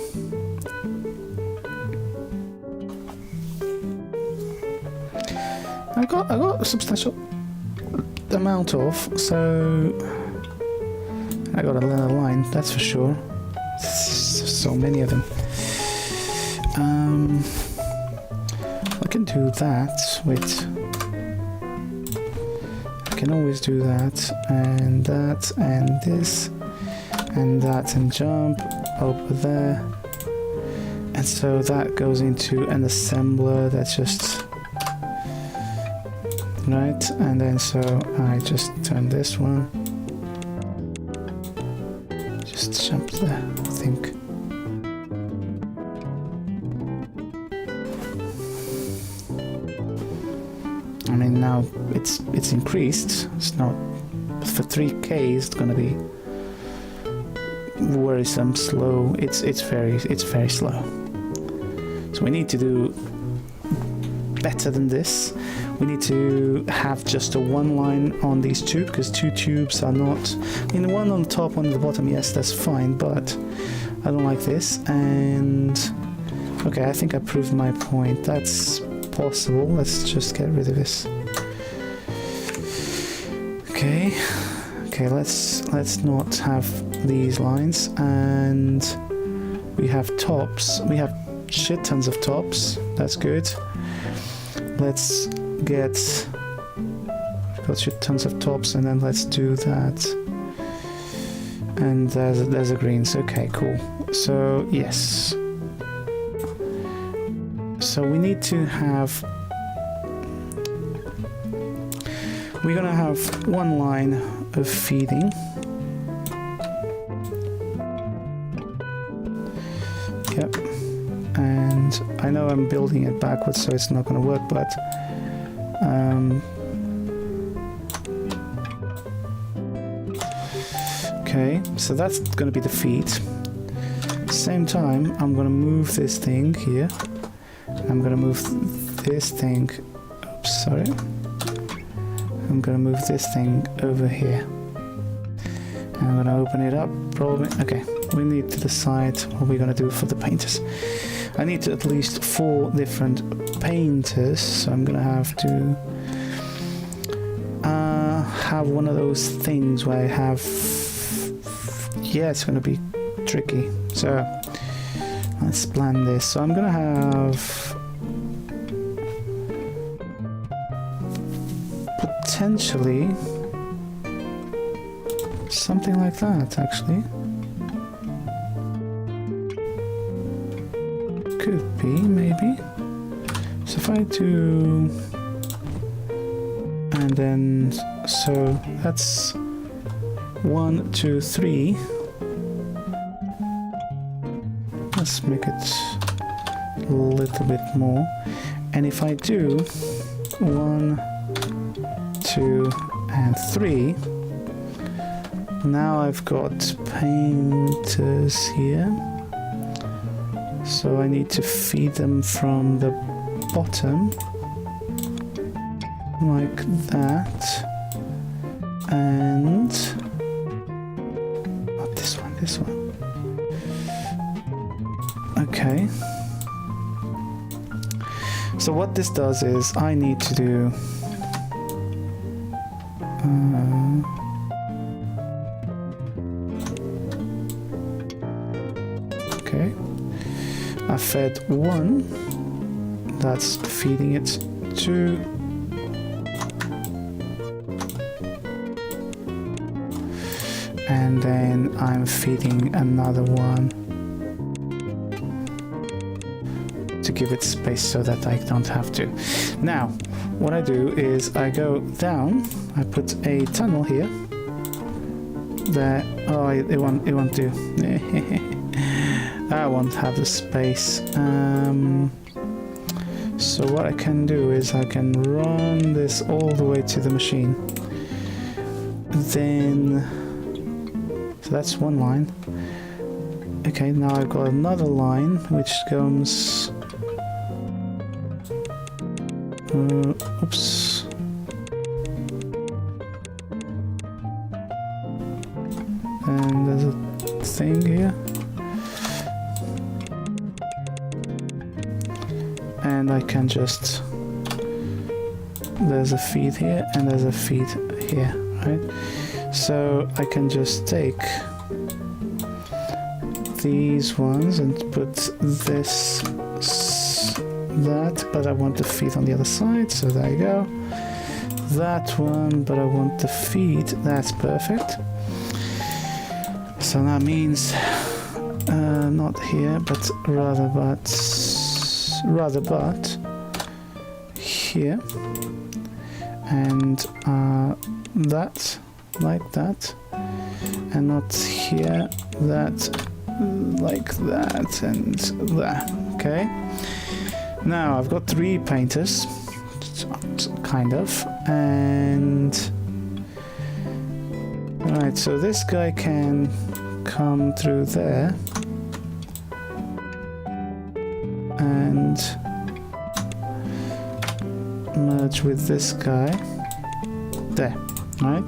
I got a substantial amount of, so... I got another line, that's for sure. So many of them. I can do that with... I can always do that, and this, and that, and jump over there. And so that goes into an assembler that's just... Right, and then so I just turn this one. Just jump there, I think. I mean, now it's increased. It's not for 3K. It's gonna be worrisome slow. It's very slow. So we need to do better than this. We need to have just a one line on these two, because two tubes are not... I mean, one on the top, one on the bottom, yes, that's fine, but I don't like this. And okay, I think I proved my point. That's possible. Let's just get rid of this. Okay, let's not have these lines. And we have tops. We have shit tons of tops. That's good. Let's get... got shit tons of tops, and then let's do that. And there's a greens. Okay, cool. So yes. So we need to have... We're gonna have one line of feeding. Yep. And I know I'm building it backwards, so it's not gonna work, but... okay, so that's gonna be the feed. Same time, I'm gonna move this thing here. I'm gonna move this thing... Oops, sorry. I'm gonna move this thing over here. And I'm gonna open it up, probably. Okay, we need to decide what we're gonna do for the painters. I need at least 4 different painters, so I'm gonna have to have one of those things where I have... Yeah, it's gonna be tricky. So let's plan this. So I'm gonna have potentially something like that, actually. Could be, maybe. So if I do... And then... So that's 1, 2, 3. Let's make it a little bit more. And if I do 1, 2, and 3, now I've got painters here. So I need to feed them from the bottom, like that. And not this one, this one. Okay. So what this does is I need to do okay. I fed 1. That's feeding it 2. And then I'm feeding another 1 to give it space so that I don't have to. Now, what I do is I go down, I put a tunnel here. There, oh, it won't do. I won't have the space. So what I can do is I can run this all the way to the machine. Then, so that's one line. Okay, now I've got another line which goes. Oops. And there's a thing here. And I can just, there's a feed here and there's a feed here, right? So I can just take these ones and put this, that, but I want the feed on the other side, so there you go. That one, but I want the feed, that's perfect. So that means not here, but rather but here, and that like that, and not here, that like that, and there. Okay, now I've got 3 painters, kind of, and right, so this guy can come through there and merge with this guy there, right?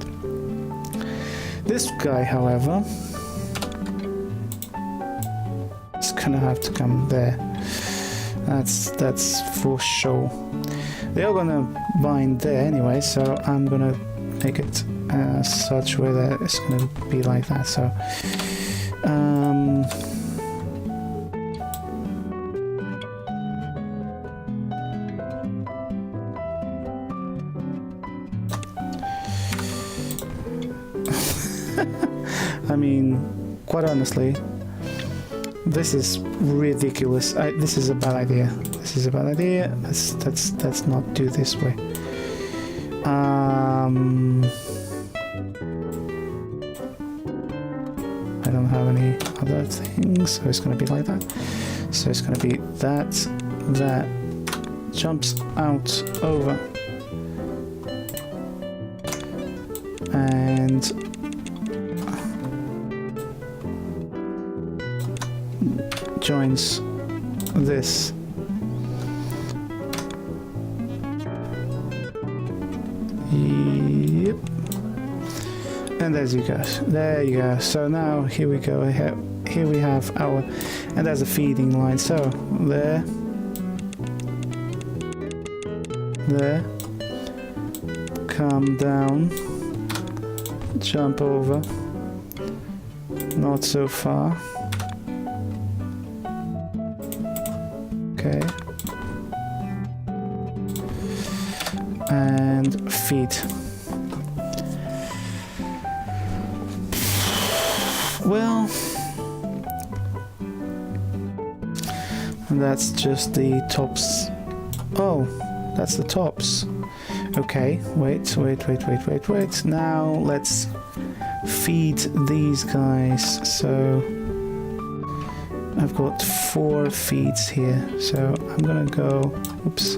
This guy, however, is gonna have to come there. That's for sure. They are gonna bind there anyway, so I'm gonna make it such a way that it's gonna be like that. So I mean, quite honestly, this is ridiculous. This is a bad idea. This is a bad idea. Let's not do this way. I don't have any other things, so it's going to be like that. So it's going to be that jumps out over and joins this. Yep. And there you go. There you go. So now here we go. Here we have our, and there's a feeding line. So there, come down, jump over, not so far. Okay. And feed. Well, that's just the tops. Oh, that's the tops. Okay, wait. Now let's feed these guys. So I've got 4 feeds here. So I'm gonna go. Oops.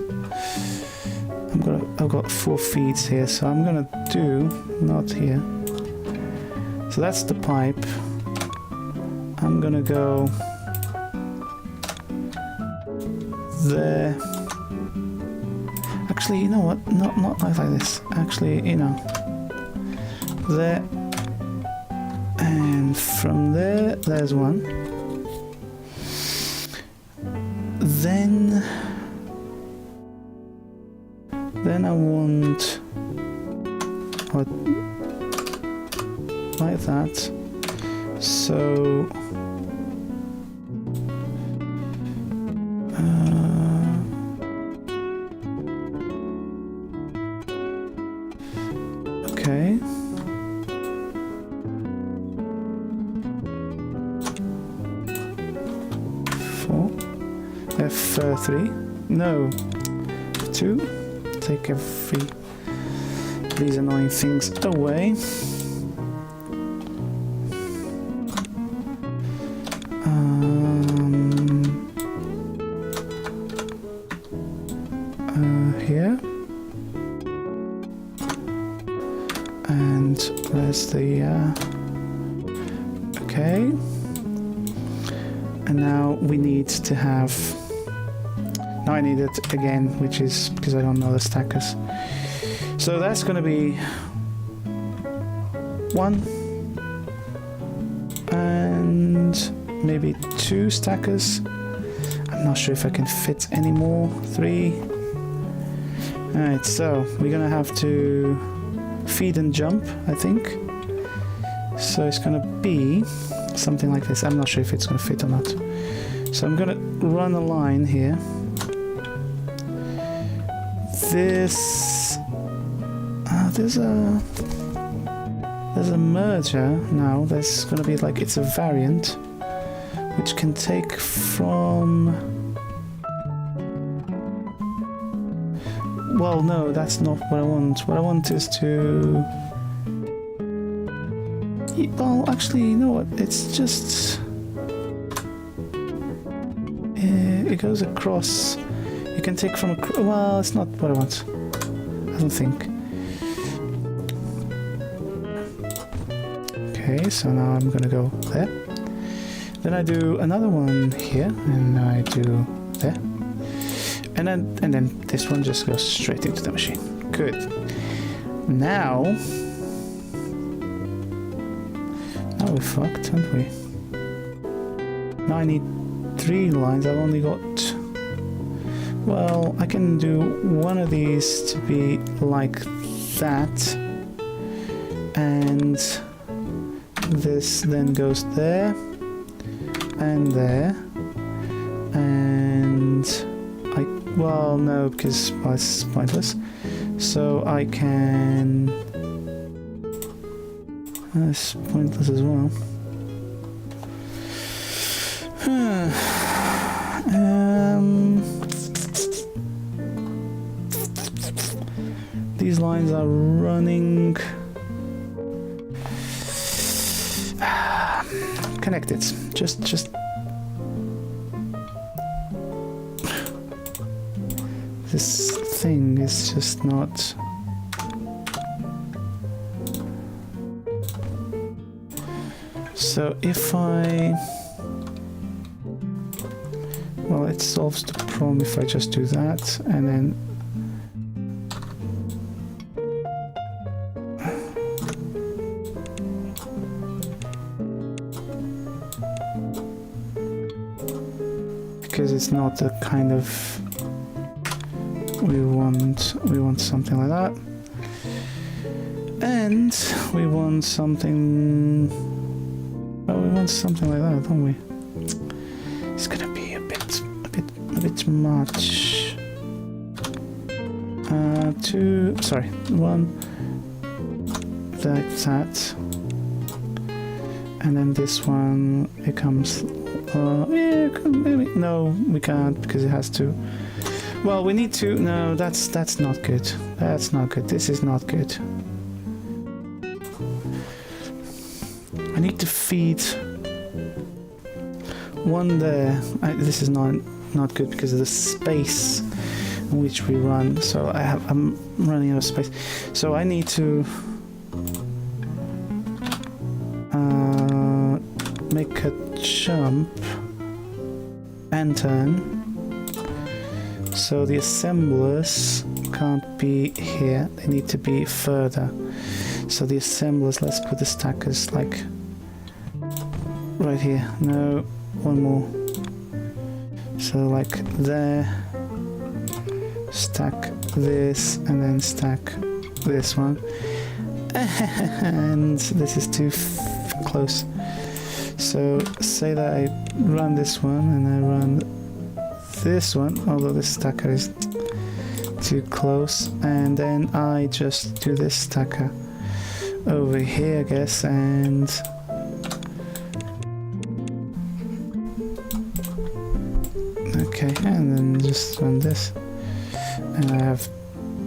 I've got 4 feeds here. So I'm gonna do not here. So that's the pipe. I'm gonna go there. Actually, you know what? Not like this. Actually, you know, there, and from there, there's one. Then I want what like that. So. Okay. F3. No. F2. Take these annoying things away. And there's the okay. And now we need to have, now I need it again, which is because I don't know the stackers. So that's gonna be 1 and maybe 2 stackers. I'm not sure if I can fit any more. 3. Alright, so we're gonna have to feed and jump, I think. So it's gonna be something like this. I'm not sure if it's gonna fit or not. So I'm gonna run a line here. This there's a merger now. There's gonna be like, it's a variant which can take from, well, no, that's not what I want. What I want is to, well, actually, you know what? It's just, it goes across. You can take from well, it's not what I want. I don't think. Okay, so now I'm gonna go there. Then I do another one here, and I do there. And then this one just goes straight into the machine. Good. Now we're fucked, aren't we? Now I need 3 lines. I've only got, well, I can do one of these to be like that, and this then goes there and there, and I, well, no, because it's pointless. So I can, it's pointless as well. These lines are running connected. Just this thing is just not. So if I, well, it solves the problem if I just do that, and then because it's not the kind of, we want something like that, and we want something, well, we want something like that, don't we? It's gonna be a bit much. 2, sorry, 1 like that, and then this one, it comes, yeah, maybe, no, we can't, because it has to, well, we need to, no, that's not good, that's not good, this is not good. I need to feed one there. This is not good because of the space in which we run, so I'm running out of space, so I need to make a jump and turn, so the assemblers can't be here, they need to be further. So the assemblers, let's put the stackers like right here. No, one more. So like there, stack this, and then stack this one. And this is too close. So say that I run this one and I run this one, although this stacker is too close, and then I just do this stacker over here, I guess, and okay, and then just run this, and I have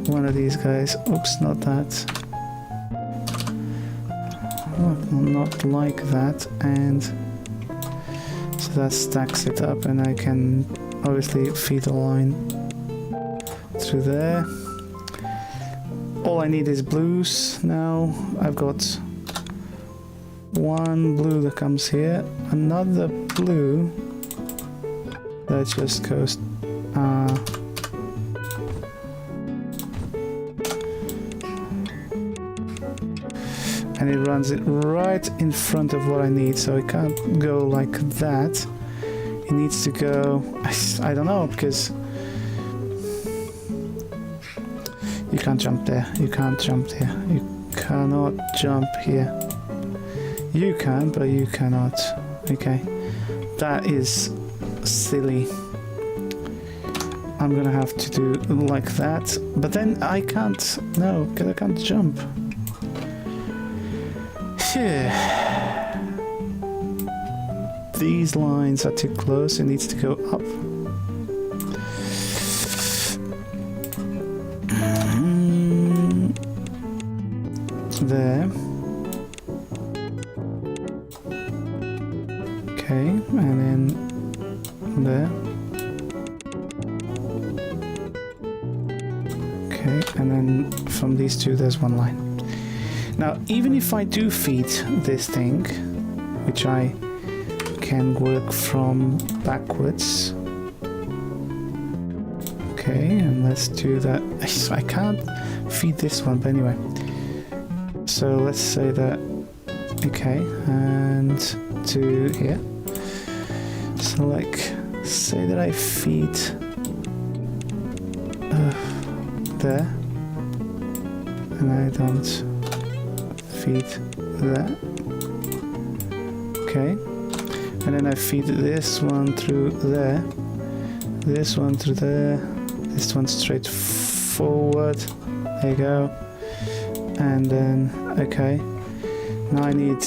one of these guys. Oops, not that. Not like that, and so that stacks it up, and I can obviously feed a line through there. all I need is blues now. I've got one blue that comes here, another blue that just goes and it runs it right in front of what I need, so it can't go like that. It needs to go, I don't know, because you can't jump there, you can't jump there, you cannot jump here. You can, but you cannot. Okay, that is silly. I'm gonna have to do like that, but then I can't, no, because I can't jump. These lines are too close, it needs to go up. There. Okay, and then there. Okay, and then from these two there's one line. Now, even if I do feed this thing, which I can work from backwards. Okay, and let's do that. I can't feed this one, but anyway. So let's say that, okay, and to here. So like, say that I feed there, and I don't feed that. Okay, and then I feed this one through there, this one through there, this one straight forward. There you go. And then, okay, now I need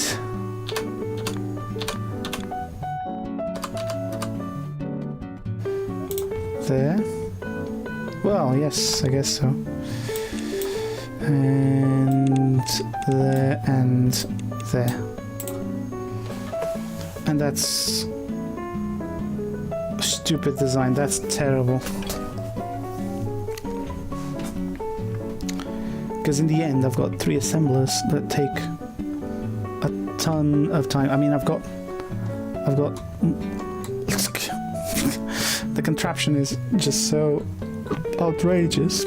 there. Well, yes, I guess so. And there and there. And that's stupid design, that's terrible. Because in the end I've got 3 assemblers that take a ton of time. I mean, I've got the contraption is just so outrageous.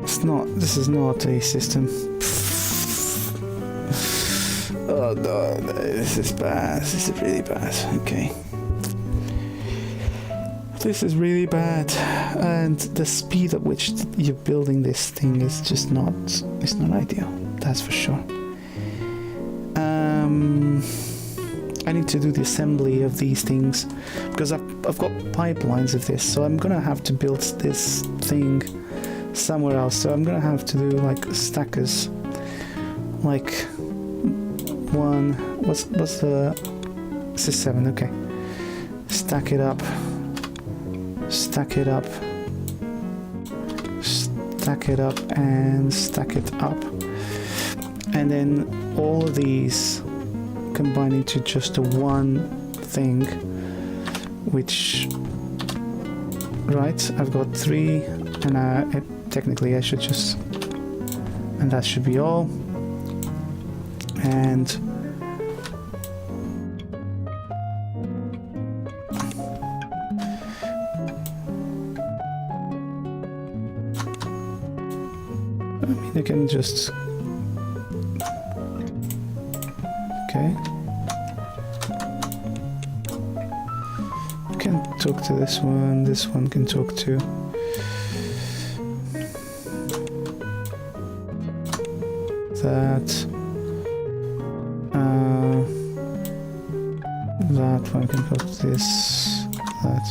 This is not a system. Oh no, this is bad. This is really bad. Okay. This is really bad, and the speed at which you're building this thing is just not, it's not ideal, that's for sure. I need to do the assembly of these things, because I've got pipelines of this, so I'm gonna have to build this thing somewhere else, so I'm gonna have to do like stackers, like one, what's the, this is 7, okay, stack it up, stack it up, stack it up, and stack it up, and then all of these combine into just one thing, which, right, I've got 3, and technically I should just, and that should be all, and I mean, I can just, okay, I can talk to this one can talk to that, that one can talk to this, that,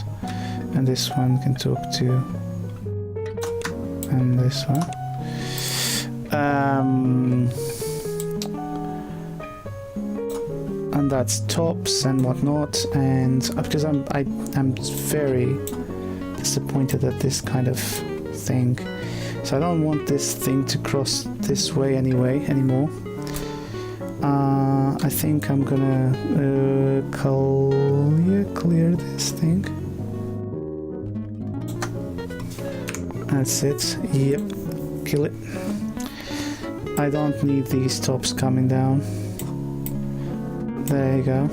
and this one can talk to, and this one. And that's tops and whatnot, and because I'm very disappointed at this kind of thing, so I don't want this thing to cross this way anymore. I think I'm gonna clear this thing, That's it. Yep. Kill it. I don't need these tops coming down. There you go.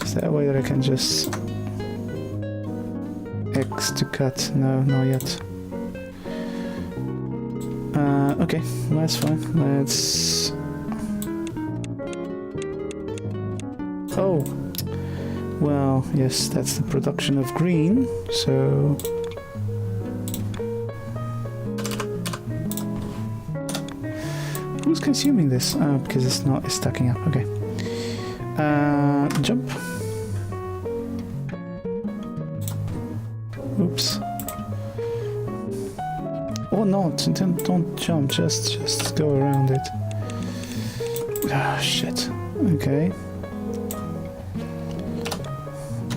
Is there a way that I can just X to cut? No, not yet. Okay, that's fine. Let's... Oh! Well, yes, that's the production of green, so... Who's consuming this? Oh, because it's stacking up, okay. Jump. Oops. Or not, don't jump, just go around it. Ah, shit. Okay.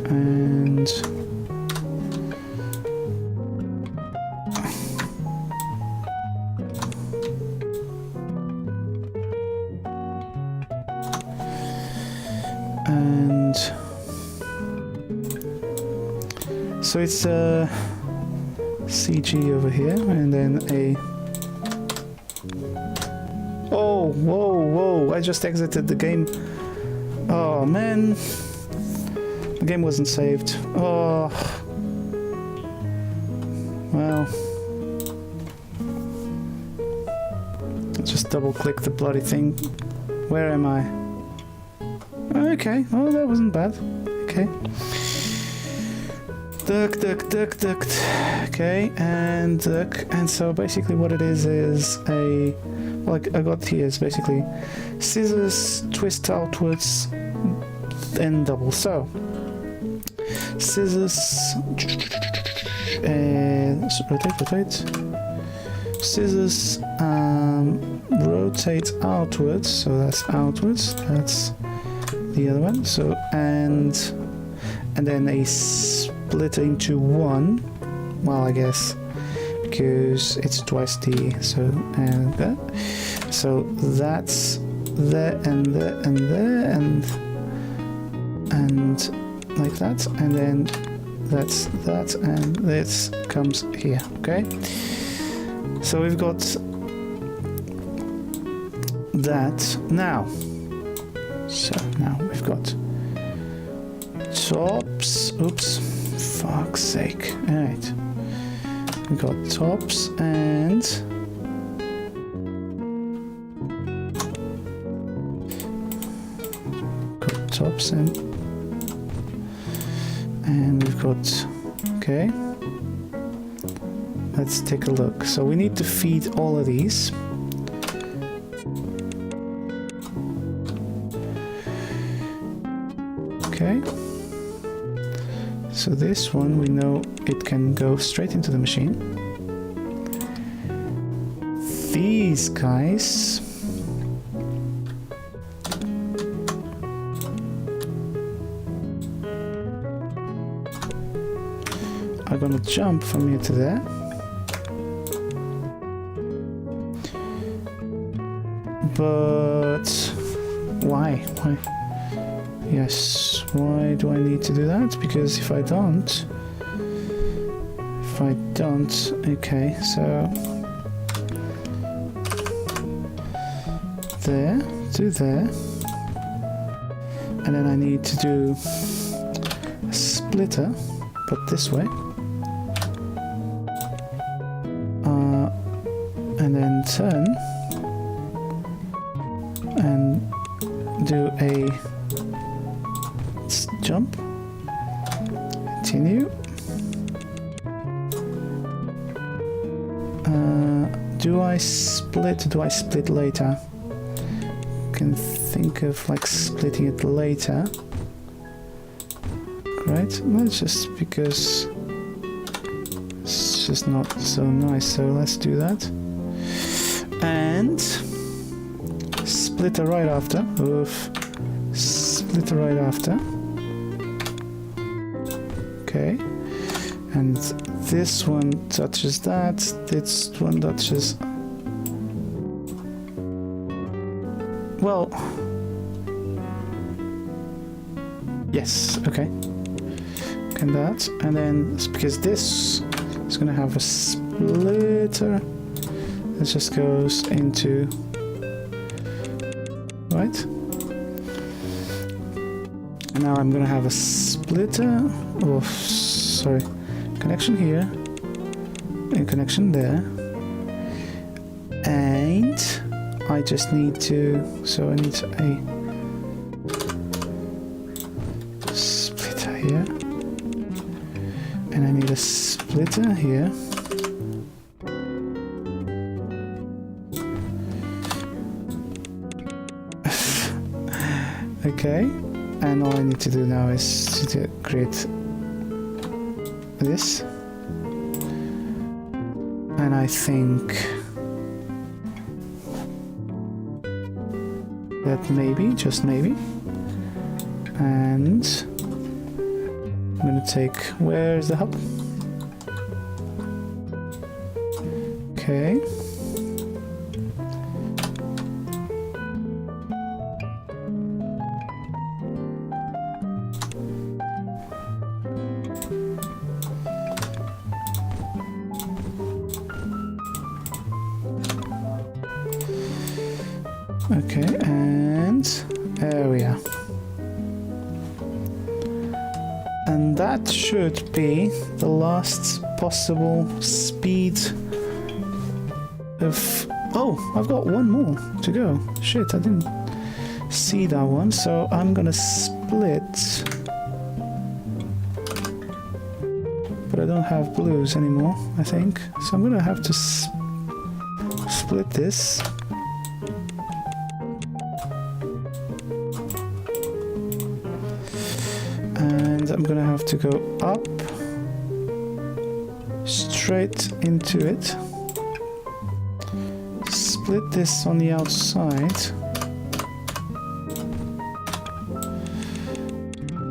And... So it's a CG over here, and then a... Oh, whoa, I just exited the game. Oh, man. The game wasn't saved. Oh. Well. Just double click the bloody thing. Where am I? Okay, oh, that wasn't bad. Okay. Duck. Okay, and duck. And so basically what it is a... Like I got here is basically scissors, twist outwards, and double. So, scissors, and rotate. Scissors, rotate outwards. So that's outwards. That's the other one. So and then a split into one. Well, I guess because it's twice the and that. So that's there and there and there and like that, and then that's that, and this comes here. Okay. So we've got that now. So now we've got tops. Oops, fuck's sake. Alright. We've got tops and tops and we've got, okay, let's take a look. So we need to feed all of these. Okay, so this one we know it can go straight into the machine. These guys are gonna jump from here to there. But why? Yes, why do I need to do that? Because if I don't, okay, so there, to there, and then I need to do a splitter, but this way. And then turn and do a jump, continue. Do I split later? Can think of like splitting it later. Great, let's just, because it's just not so nice, so let's do that. And splitter right after. Oof. Splitter right after. Okay. And this one touches that. This one touches. Well. Yes, okay. Can that, and then because this is gonna have a splitter that just goes into, right? And now I'm gonna have a splitter, oh sorry, connection here, and connection there. And I just need to, so I need a splitter here. And I need a splitter here. Okay, and all I need to do now is to create this. And I think that maybe, just maybe, and I'm gonna take, where's the hub? Okay. Okay, and there we are. And that should be the last possible speed of... Oh, I've got one more to go. Shit, I didn't see that one. So I'm gonna split. But I don't have blues anymore, I think. So I'm gonna have to split this. And I'm gonna have to go up, straight into it, split this on the outside.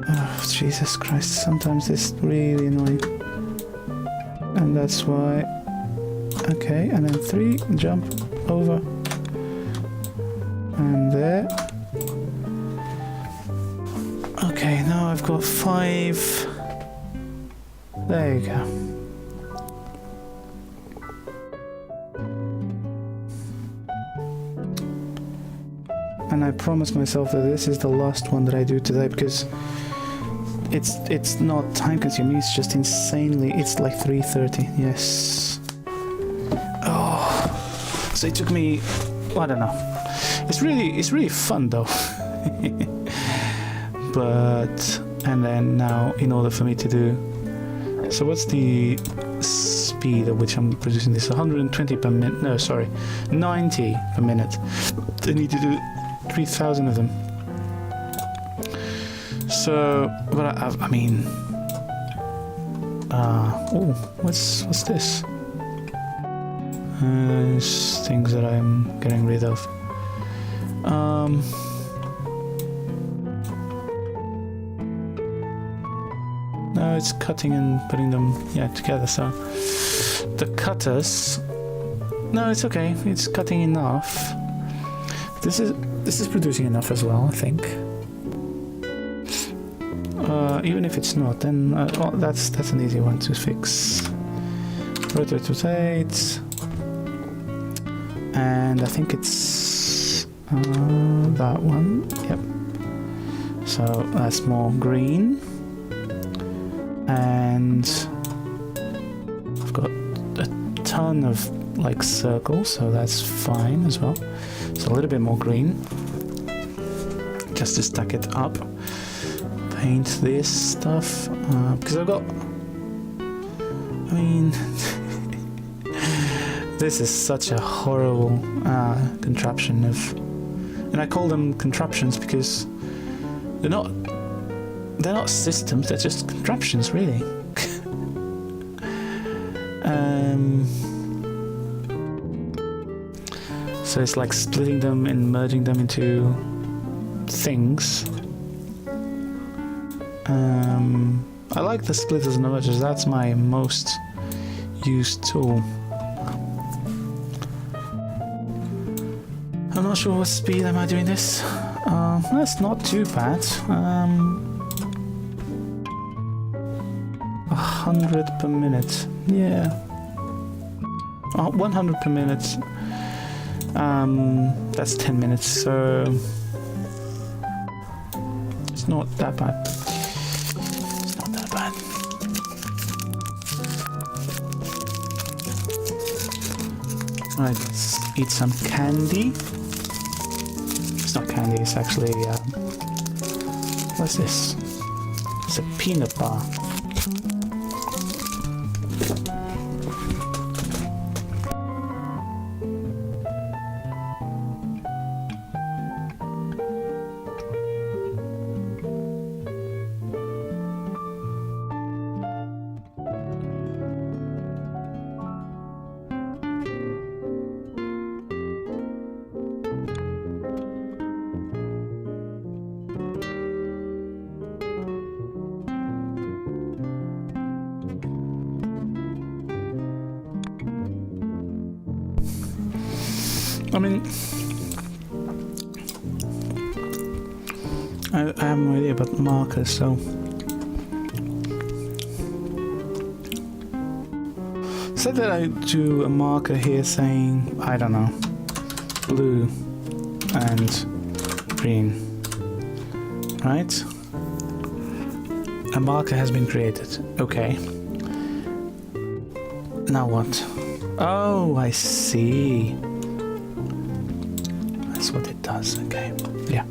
Oh, Jesus Christ, sometimes this is really annoying. And that's why... Okay, and then 3, jump over, and there. Okay, now I've got 5. There you go. And I promised myself that this is the last one that I do today, because it's not time consuming, it's just insanely, it's like 3:30, yes. Oh, so it took me, I don't know. It's really fun though. But, and then now, in order for me to do, so what's the speed at which I'm producing this? 120 per minute, no, sorry, 90 per minute. I need to do 3,000 of them. So, but I mean, oh, what's this? There's things that I'm getting rid of. No, it's cutting and putting them, yeah, together. So the cutters, no, it's okay. It's cutting enough. This is producing enough as well, I think. Even if it's not, then oh, that's an easy one to fix. Rotate, and I think it's that one. Yep. So that's more green. And I've got a ton of like circles, so that's fine as well. So a little bit more green, just to stack it up. Paint this stuff because I've got, I mean, this is such a horrible contraption of, and I call them contraptions because they're not systems, they're just contraptions, really. So it's like splitting them and merging them into things. I like the splitters and the mergers, that's my most used tool. I'm not sure what speed am I doing this. That's not too bad. 100 per minute. Yeah. 100 per minute. That's 10 minutes, so it's not that bad. It's not that bad. Alright, let's eat some candy. It's not candy, it's actually, what's this? It's a peanut bar. I mean, I have no idea about markers, so say that I do a marker here saying, I don't know, blue and green, right? A marker has been created. Okay. Now what? Oh, I see. That's what it does. Okay. Yeah.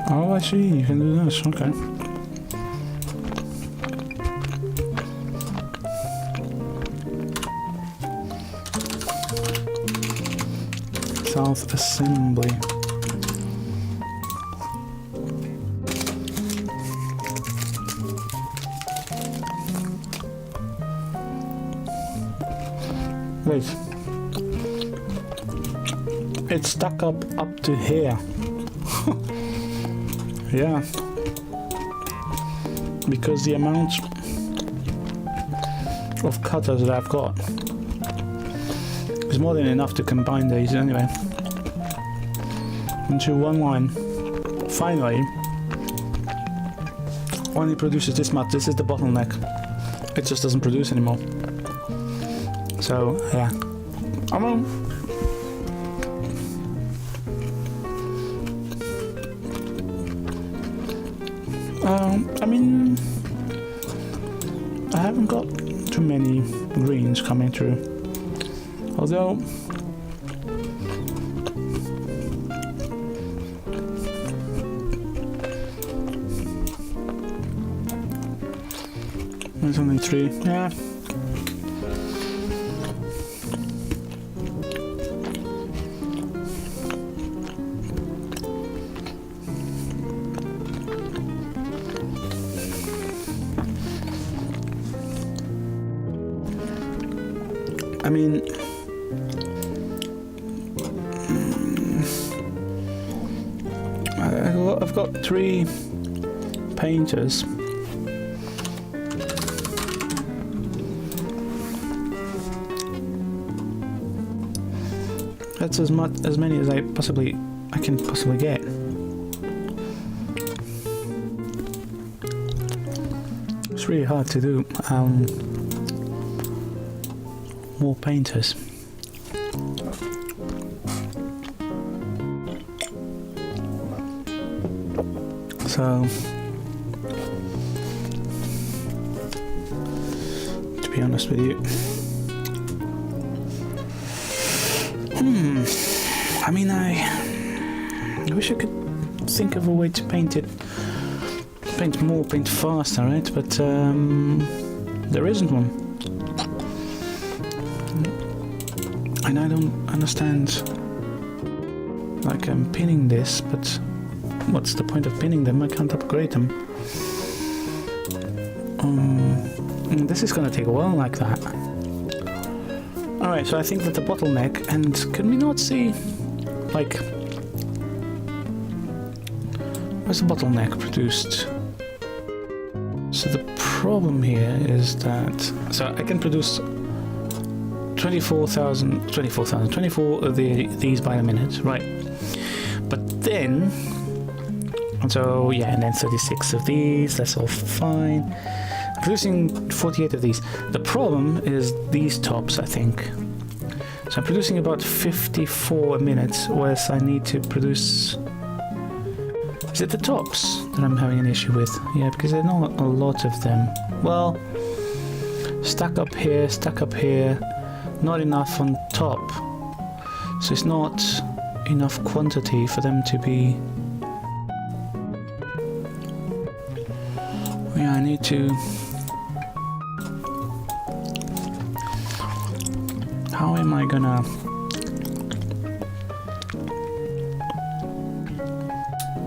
Oh, I see. You can do this. Okay. Self-assembly. Wait. It's stuck up to here. Yeah. Because the amount of cutters that I've got is more than enough to combine these anyway into one line. Finally, only produces this much. This is the bottleneck. It just doesn't produce anymore. So yeah, I mean, I haven't got too many greens coming through. Although there's only 3. Yeah. I mean, I've got 3 painters. That's as many as I can possibly get. It's really hard to do. More painters. So, to be honest with you, I mean, I wish I could think of a way to paint more, paint faster, right? But there isn't one. And I don't understand, like, I'm pinning this, but what's the point of pinning them? I can't upgrade them. This is gonna take a while like that. Alright, so I think that the bottleneck, and can we not see, like, where's the bottleneck produced? So the problem here is that, so I can produce 24 of these by the minute, right? But then, so yeah, and then 36 of these, that's all fine. I'm producing 48 of these. The problem is these tops, I think. So I'm producing about 54 a minute, whereas I need to produce... Is it the tops that I'm having an issue with? Yeah, because there are not a lot of them. Well, stack up here, not enough on top. So it's not enough quantity for them to be... Yeah, I need to... How am I gonna...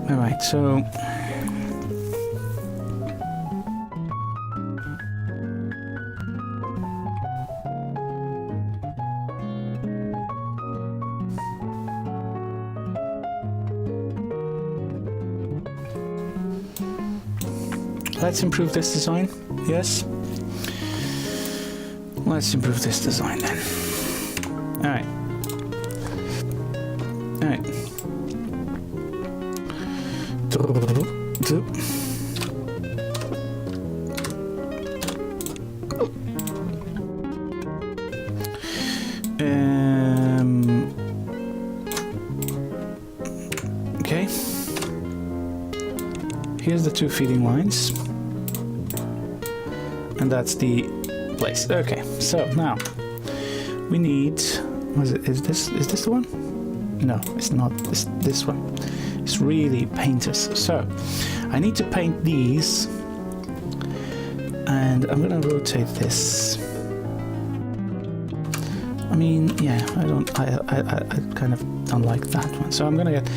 Alright, so... Let's improve this design, yes? Let's improve this design then. Alright. Alright. Okay. Here's the two feeding lines. And that's the place. Okay, so now we need... Is this the one? No, it's not. It's this one. It's really painters. So I need to paint these, and I'm gonna rotate this. I mean, yeah, I kind of don't like that one. So I'm gonna get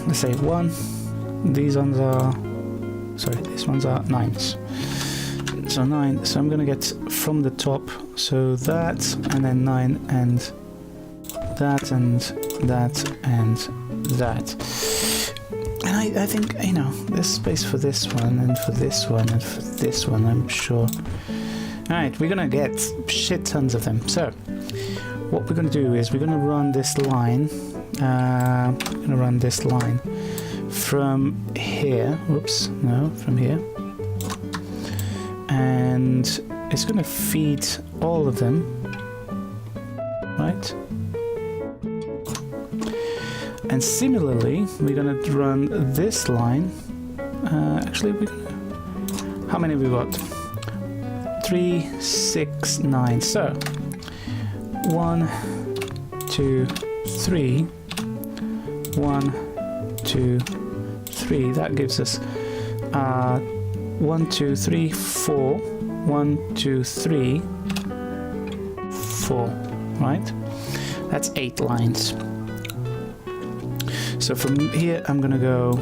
let's say 1. These ones are, sorry, these ones are 9s. So 9. So I'm gonna get from the top. So that, and then 9, and that, and that, and that. And I think, you know, there's space for this one, and for this one, and for this one, I'm sure. Alright, we're gonna get shit tons of them. So, what we're gonna do is we're gonna run this line. From here. Whoops, no, from here. And it's gonna feed all of them, right? And similarly, we're gonna run this line. Actually, how many have we got? 3, 6, 9. So 1, 2, 3. 1, 2, 3. That gives us 1, 2, 3, 4. 1, 2, 3, 4. Right? That's 8 lines. So from here, I'm gonna go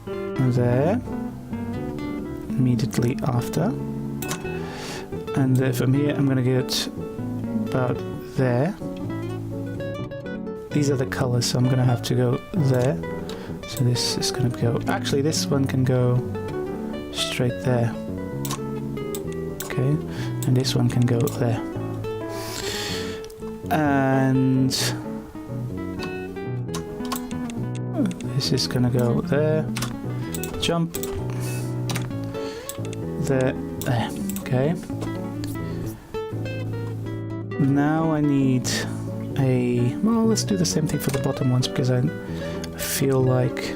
there immediately after, and then from here, I'm gonna get about there. These are the colors, so I'm gonna have to go there. So this is gonna go. Actually, this one can go straight there. Okay, and this one can go there. And this is gonna go there. Jump. There. There. Okay. Now I need a... Well, let's do the same thing for the bottom ones, because I feel like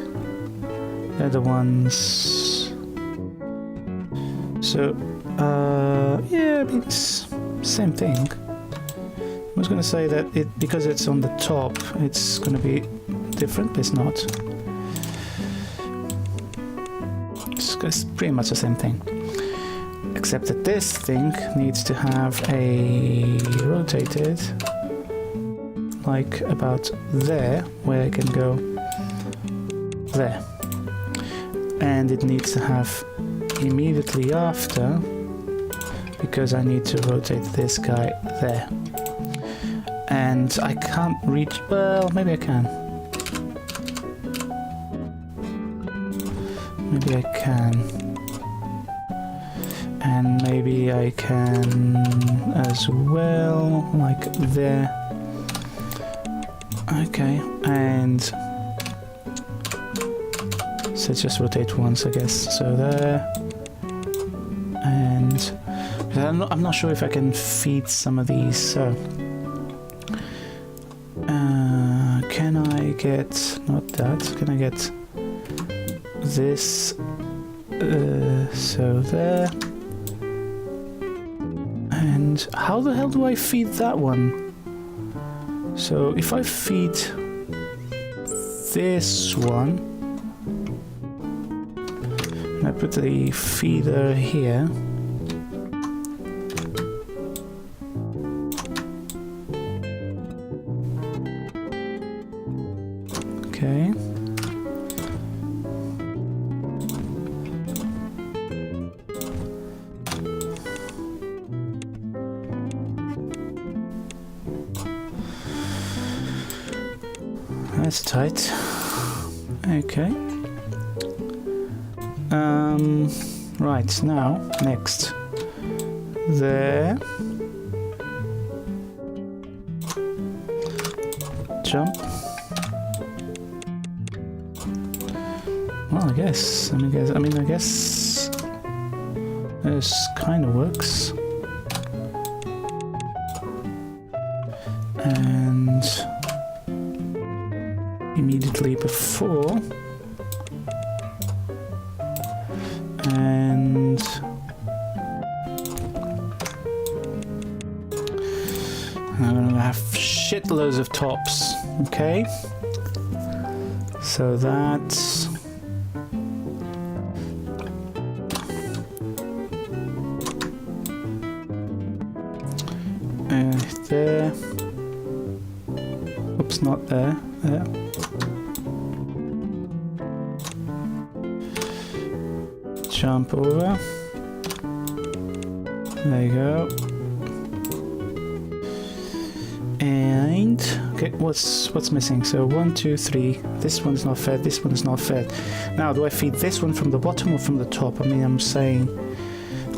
they're the ones... So, yeah, I mean, it's same thing. I was going to say that because it's on the top, it's going to be different, but it's not. It's pretty much the same thing. Except that this thing needs to have a rotated, like about there, where I can go there. And it needs to have immediately after, because I need to rotate this guy there. And I can't reach, well, maybe I can. Maybe I can. And maybe I can as well, like there. Okay, and so just rotate once, I guess. So there, and I'm not sure if I can feed some of these. So can I get not that? Can I get this? So there. And how the hell do I feed that one? So if I feed this one, and I put the feeder here, okay. That's tight. Okay. Right, now, next. There. Jump. Well, I guess this kind of works. And immediately before, and I'm gonna have shitloads of tops. Okay, so that's there. Oops, not there. There. Jump over. There you go. And okay, what's missing? So 1, 2, 3. This one's not fed. This one is not fed. Now, do I feed this one from the bottom or from the top? I mean, I'm saying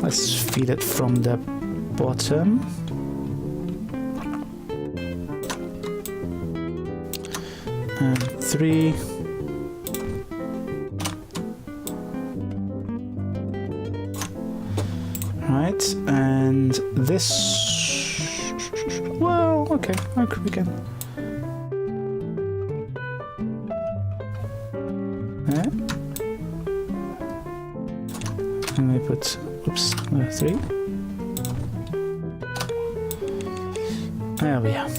let's feed it from the bottom. And 3. Right, and this. Well, okay, we can. There. And we put, oops, 3. There we are.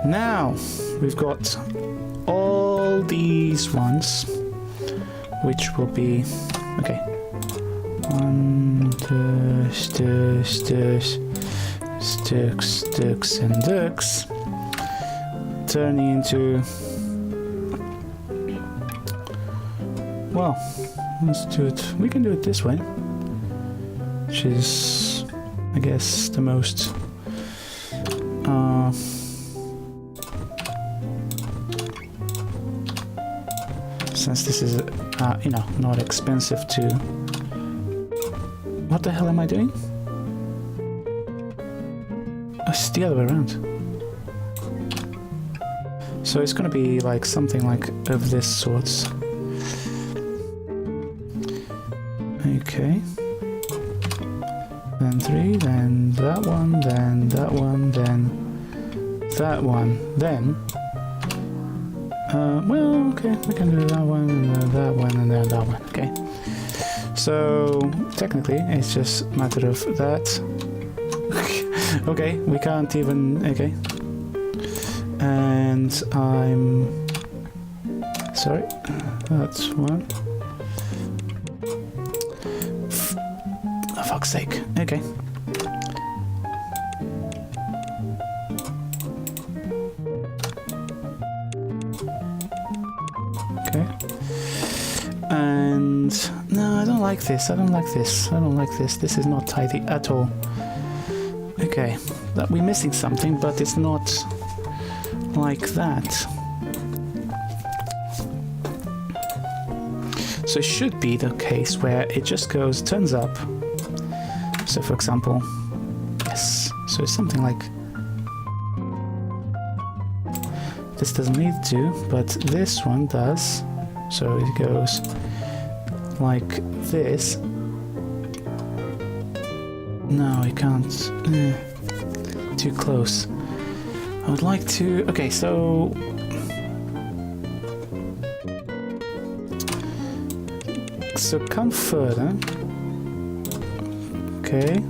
Now we've got all these ones, which will be okay. 1, 2, sticks and ducks, turning into. Well, let's do it. We can do it this way, which is, I guess, the most. Since this is, not expensive to. What the hell am I doing? Oh, it's the other way around. So it's gonna be like something like of this sorts. Okay. Then 3, then that one, then that one, then that one, then. Well, okay, we can do that one, and then that one, and then that one, okay. So, technically, it's just a matter of that. Okay, we can't even, okay. And I'm... Sorry, that's one. For fuck's sake, okay. Okay. And no, I don't like this. I don't like this. I don't like this. This is not tidy at all. Okay, we're missing something, but it's not like that. So it should be the case where it just goes, turns up. So for example, yes, so it's something like, this doesn't need to, but this one does. So it goes like this. No, I can't. Too close. I would like to... Okay, so... So come further. Okay.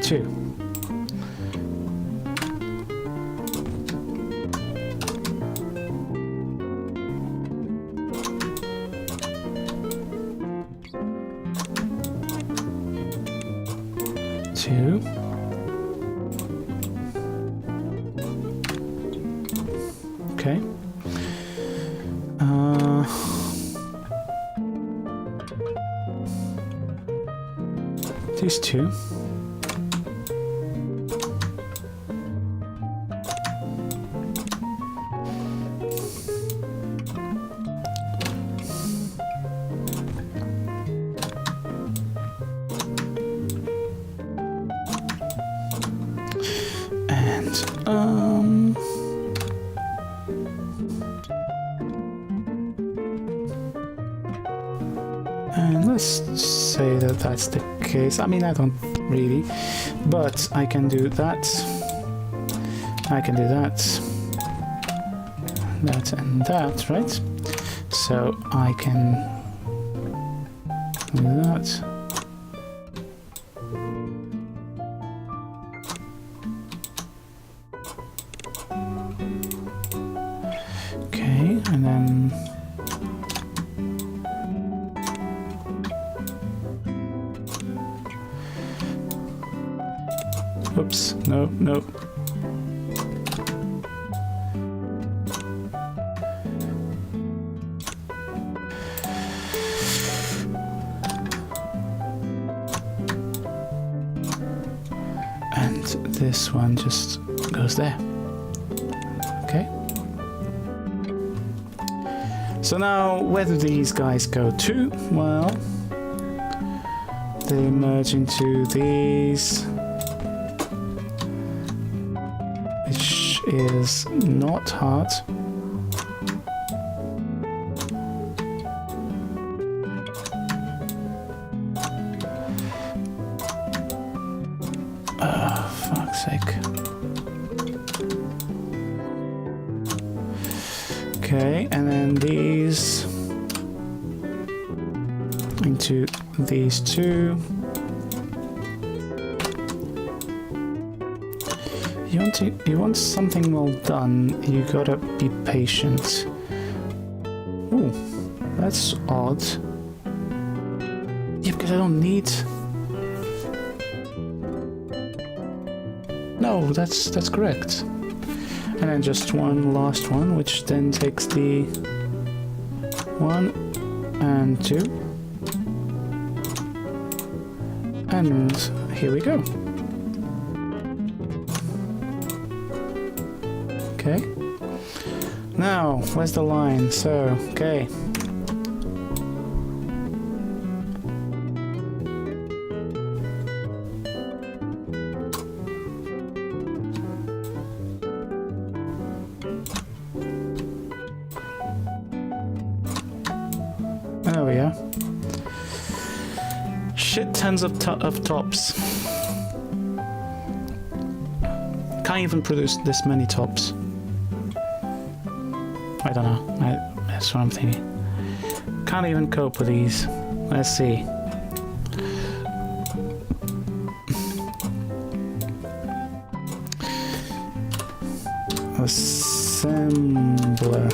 Two. Two. Okay. These two. And let's say that that's the case. I mean, I don't really, but I can do that. I can do that. That and that, right? So I can do that. Okay, and then oops, no, no. And this one just goes there. Okay. So now, where do these guys go to? Well, they merge into these, which is not hard. Fuck's sake. Okay, and then these into these two. You want something well done, you gotta be patient. Ooh, that's odd. Yeah, because I don't need... No, that's correct. And then just one last one, which then takes the 1 and 2. And here we go. Okay. Now, where's the line? So, okay. There we are. Shit tons of tops. Can't even produce this many tops. I don't know. That's what I'm thinking. Can't even cope with these. Let's see. Assembler.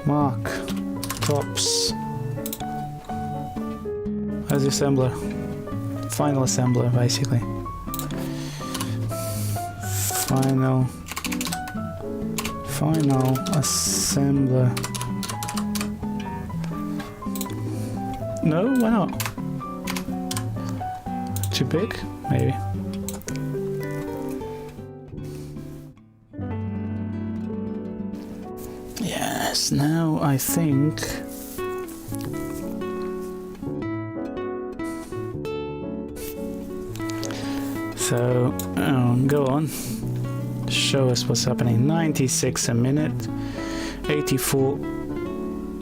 Mark. Tops. As the assembler. Final assembler, basically. Final assembler. No, why not? too big? Maybe. Yes, now I think... So, go on. Show us what's happening. 96 a minute. 84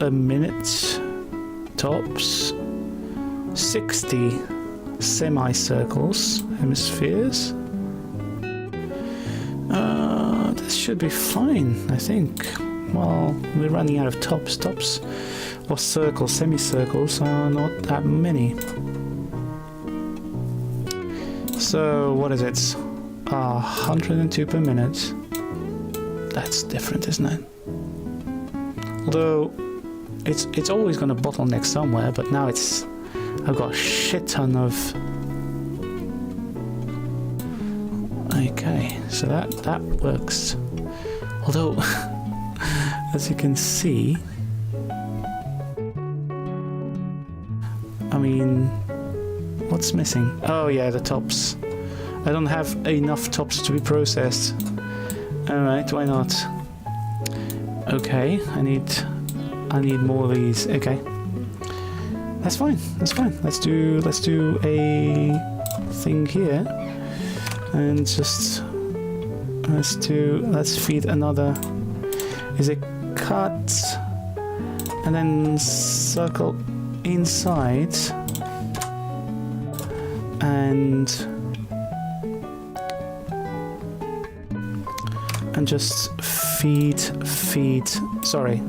a minute. Tops. 60 semicircles, hemispheres. This should be fine, I think. Well, we're running out of tops. Tops or circles, semicircles are not that many. So what is it? 102 per minute. That's different, isn't it? Although it's always going to bottleneck somewhere, but now I've got a shit ton of... Okay, so that works. Although, as you can see, I mean, what's missing? Oh yeah, the tops. I don't have enough tops to be processed. Alright, why not? Okay, I need more of these. Okay. That's fine. That's fine. Let's do a thing here, and just let's feed another. Is it cut and then circle inside and just feed. Sorry.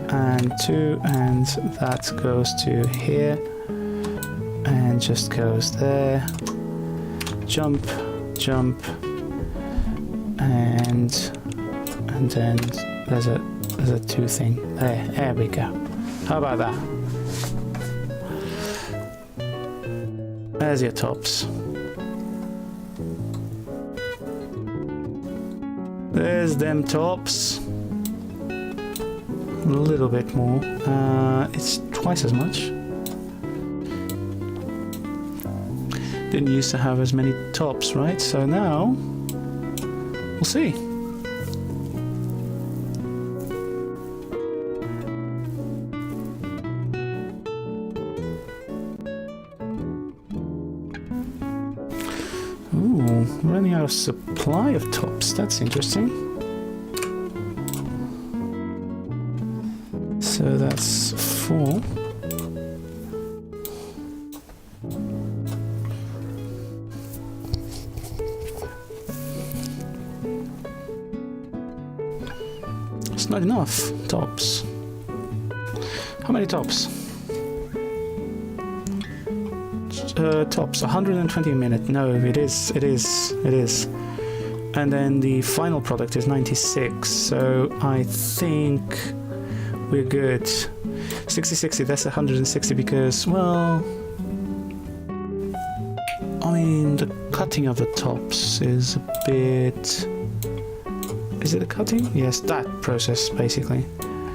And 2, and that goes to here and just goes there. Jump, and then there's a 2 thing there we go. How about that? There's your tops. There's them tops. A little bit more. It's twice as much. Didn't used to have as many tops, right? So now we'll see. Ooh, running out of supply of tops. That's interesting. So that's 4. It's not enough tops. How many tops? Tops, 120 a minute. No, it is. And then the final product is 96. So I think we're good. 60, that's 160 because, well, I mean, the cutting of the tops is a bit... Is it a cutting? Yes, that process, basically.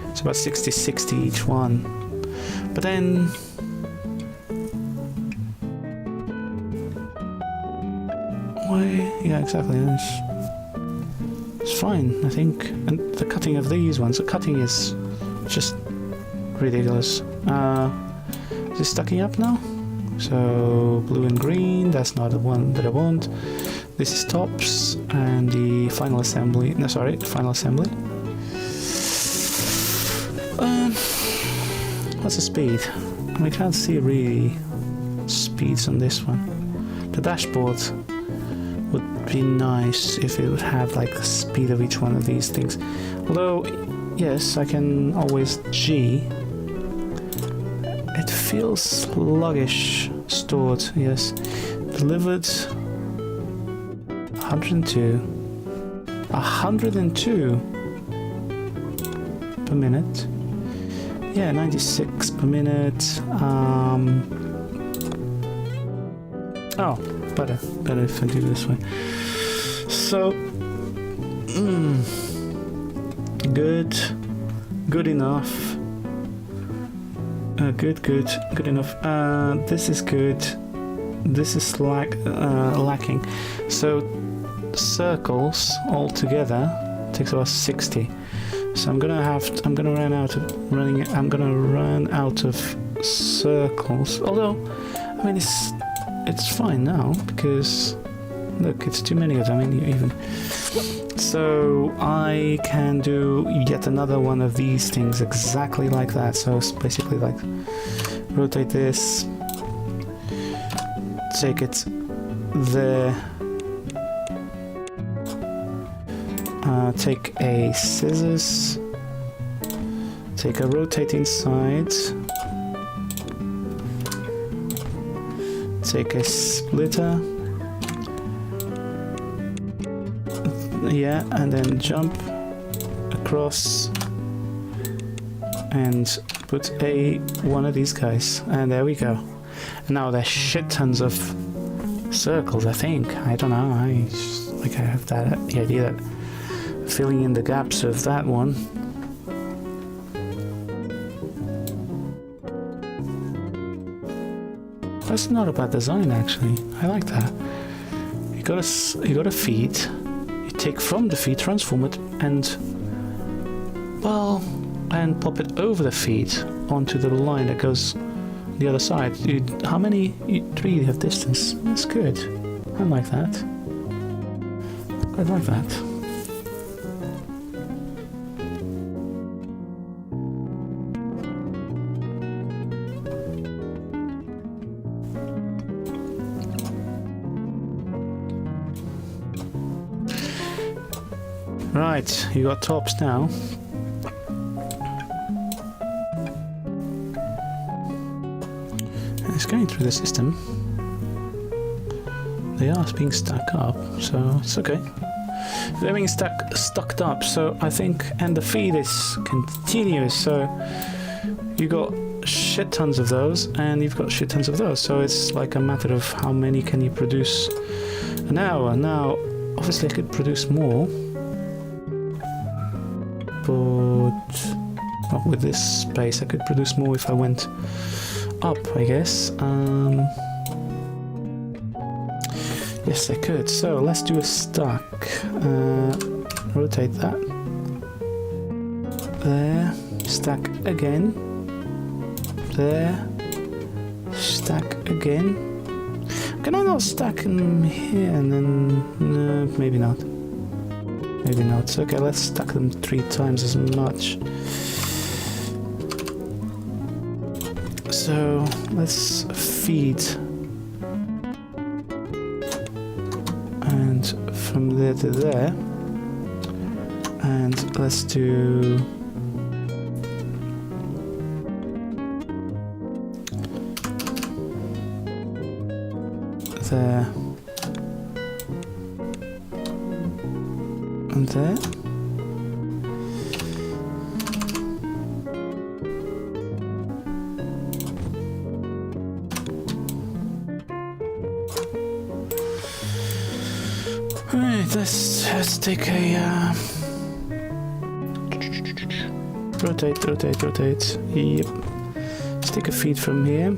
It's about 60 each one. But then... Why? Yeah, exactly. It's fine, I think. And the cutting of these ones, the cutting is just ridiculous. Is it stacking up now? So blue and green, that's not the one that I want. This is tops and the final assembly. No, sorry, final assembly. What's the speed? I can't see really speeds on this one. The dashboard would be nice if it would have like the speed of each one of these things. Although, yes, I can always G. It feels sluggish. Stored, yes. Delivered 102. 102 per minute. Yeah, 96 per minute. Oh, better if I do it this way. So, good enough. Good enough. This is good. this is lacking. So circles altogether takes about 60. So I'm gonna run out of circles. Although, I mean, it's fine now because look, it's too many of them even. So I can do yet another one of these things exactly like that. So it's basically like rotate this, take it there, take a scissors, take a rotating side, take a splitter, yeah, and then jump across and put one of these guys, and there we go. Now there's shit tons of circles, I think. I don't know, I have the idea that filling in the gaps of that one. That's not a bad design, actually. I like that. You got a feed. You take from the feed, transform it, and pop it over the feed onto the line that goes on the other side. How many? 3 you have distance. That's good. I like that. I like that. Right, you got tops now. And it's going through the system. They are being stuck up, so it's okay. They're being stuck up, so I think, and the feed is continuous, so you got shit tons of those, and you've got shit tons of those, so it's like a matter of how many can you produce an hour. Now, obviously I could produce more, but not with this space. I could produce more if I went up, I guess. Yes, I could. So let's do a stack. Rotate that. There. Stack again. There. Stack again. Can I not stack them here and then... No, maybe not. Maybe not. Okay, let's stack them 3 times as much. So let's feed, and from there to there, and let's do there and there. Alright, let's take a rotate. Yep. Let's take a feed from here.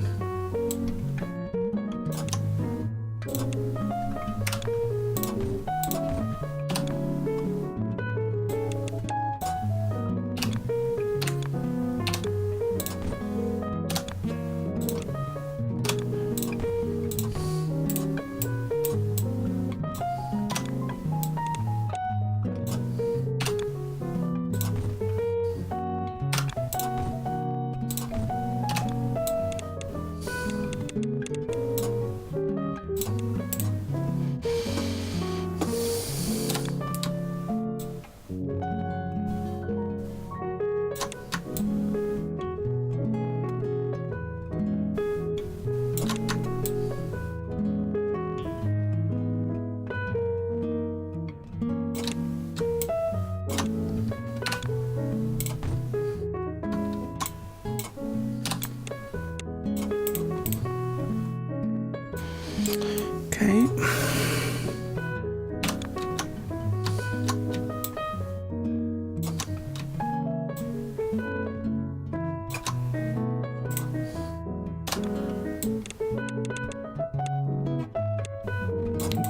Okay.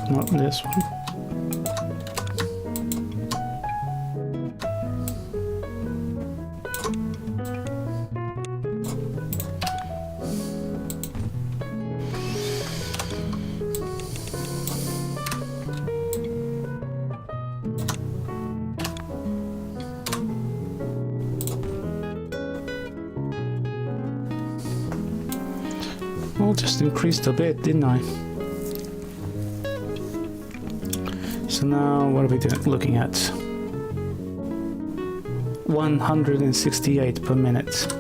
not this one. Well, just increased a bit, didn't I? So now, what are we looking at? 168 per minute.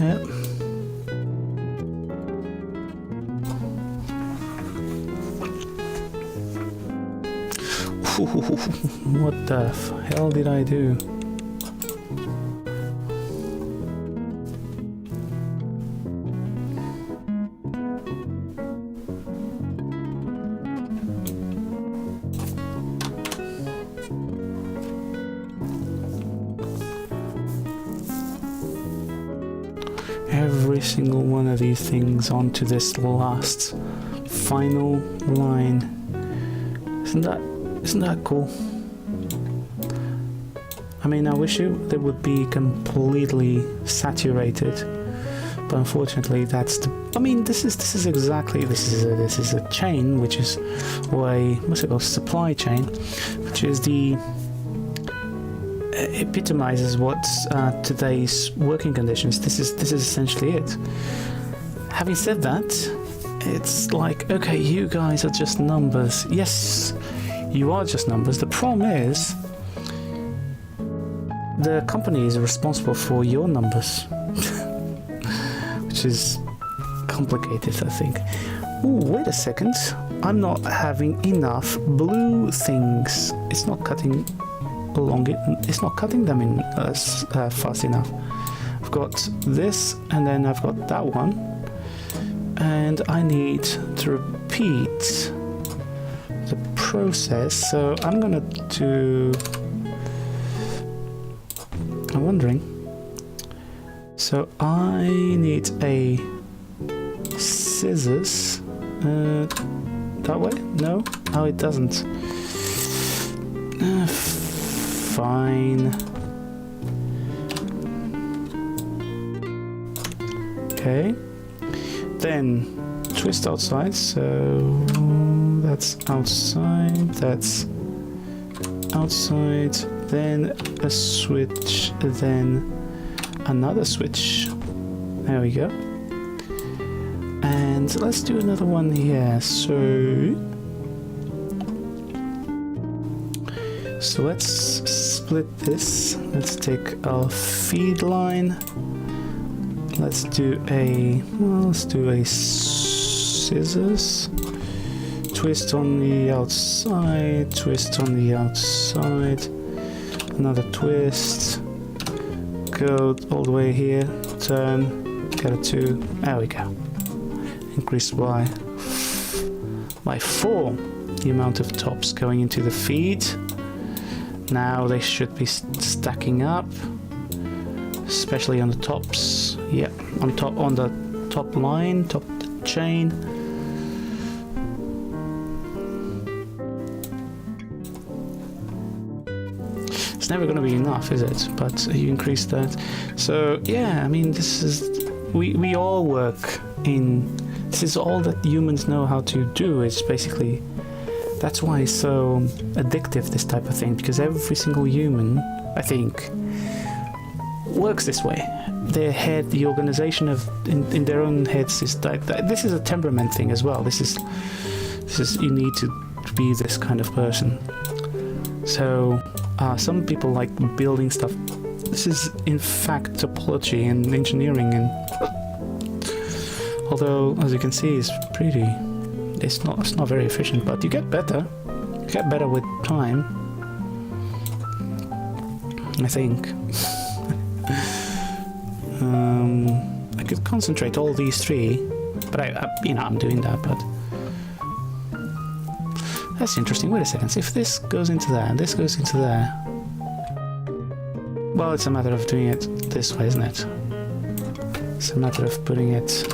Yep. What the hell did I do? Every single one of these things onto this last final line. Isn't that cool? I mean, I wish they would be completely saturated, but unfortunately, that's the. I mean, this is exactly this is a chain, which is what's it called, supply chain, which is the epitomizes what's today's working conditions. This is essentially it. Having said that, it's like, okay, you guys are just numbers. Yes, you are just numbers. The problem is the company is responsible for your numbers, which is complicated, I think. Ooh, wait a second. I'm not having enough blue things. It's not cutting along it. It's not cutting them in fast enough. I've got this, and then I've got that one, and I need to repeat the process. So I'm gonna do. I'm wondering. So I need a scissors. That way? No? Oh, it doesn't. Fine. Okay. Then twist outside. So that's outside. That's outside. Then a switch. Then another switch. There we go. And let's do another one here. So let's split this. Let's take our feed line. Let's do a scissors. Twist on the outside. Twist on the outside. Another twist. Go all the way here. Turn. Get a 2. There we go. Increase by 4 the amount of tops going into the feed. Now they should be stacking up, especially on the tops. Yep, on the top line, top chain. It's never going to be enough, is it? But you increase that. So yeah, I mean, this is we all work in. This is all that humans know how to do. It's basically. That's why it's so addictive, this type of thing, because every single human, I think, works this way. Their head, the organization of in their own heads is like that. This is a temperament thing as well. This is you need to be this kind of person. So some people like building stuff. This is in fact topology and engineering, and although as you can see, it's pretty. It's not very efficient, but you get better. You get better with time, I think. I could concentrate all these 3, but I'm doing that. But that's interesting. Wait a second. So if this goes into there, and this goes into there. Well, it's a matter of doing it this way, isn't it? It's a matter of putting it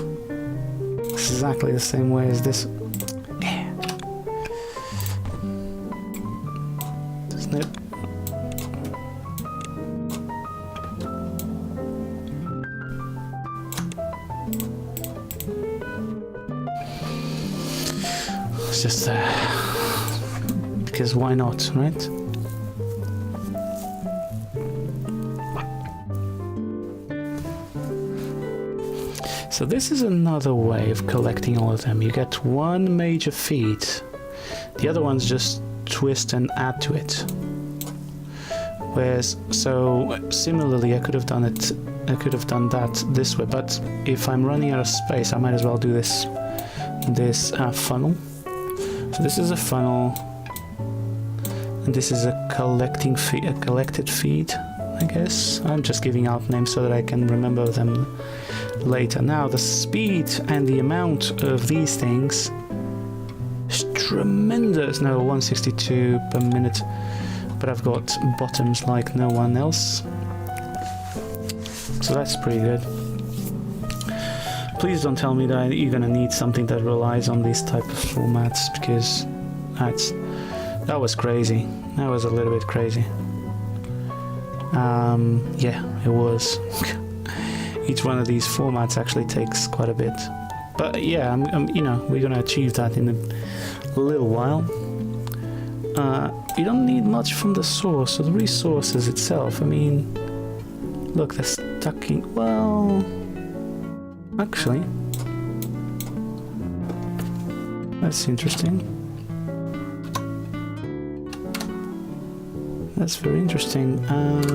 exactly the same way as this. Yeah. Isn't it? It's just because why not, right? So this is another way of collecting all of them. You get one major feed, the other ones just twist and add to it. Whereas, so similarly, I could have done that this way, but if I'm running out of space, I might as well do this funnel. So this is a funnel, and this is a collected feed, I guess. I'm just giving out names so that I can remember them later. Now the speed and the amount of these things is tremendous. No, 162 per minute, but I've got bottoms like no one else, so that's pretty good. Please don't tell me that you're gonna need something that relies on these type of formats, because that was crazy. That was a little bit crazy. Yeah, it was. Each one of these formats actually takes quite a bit, but yeah, you know, we're gonna achieve that in a little while. You don't need much from the source, so the resources itself, I mean, look, they're stacking. Well, actually, that's interesting. That's very interesting.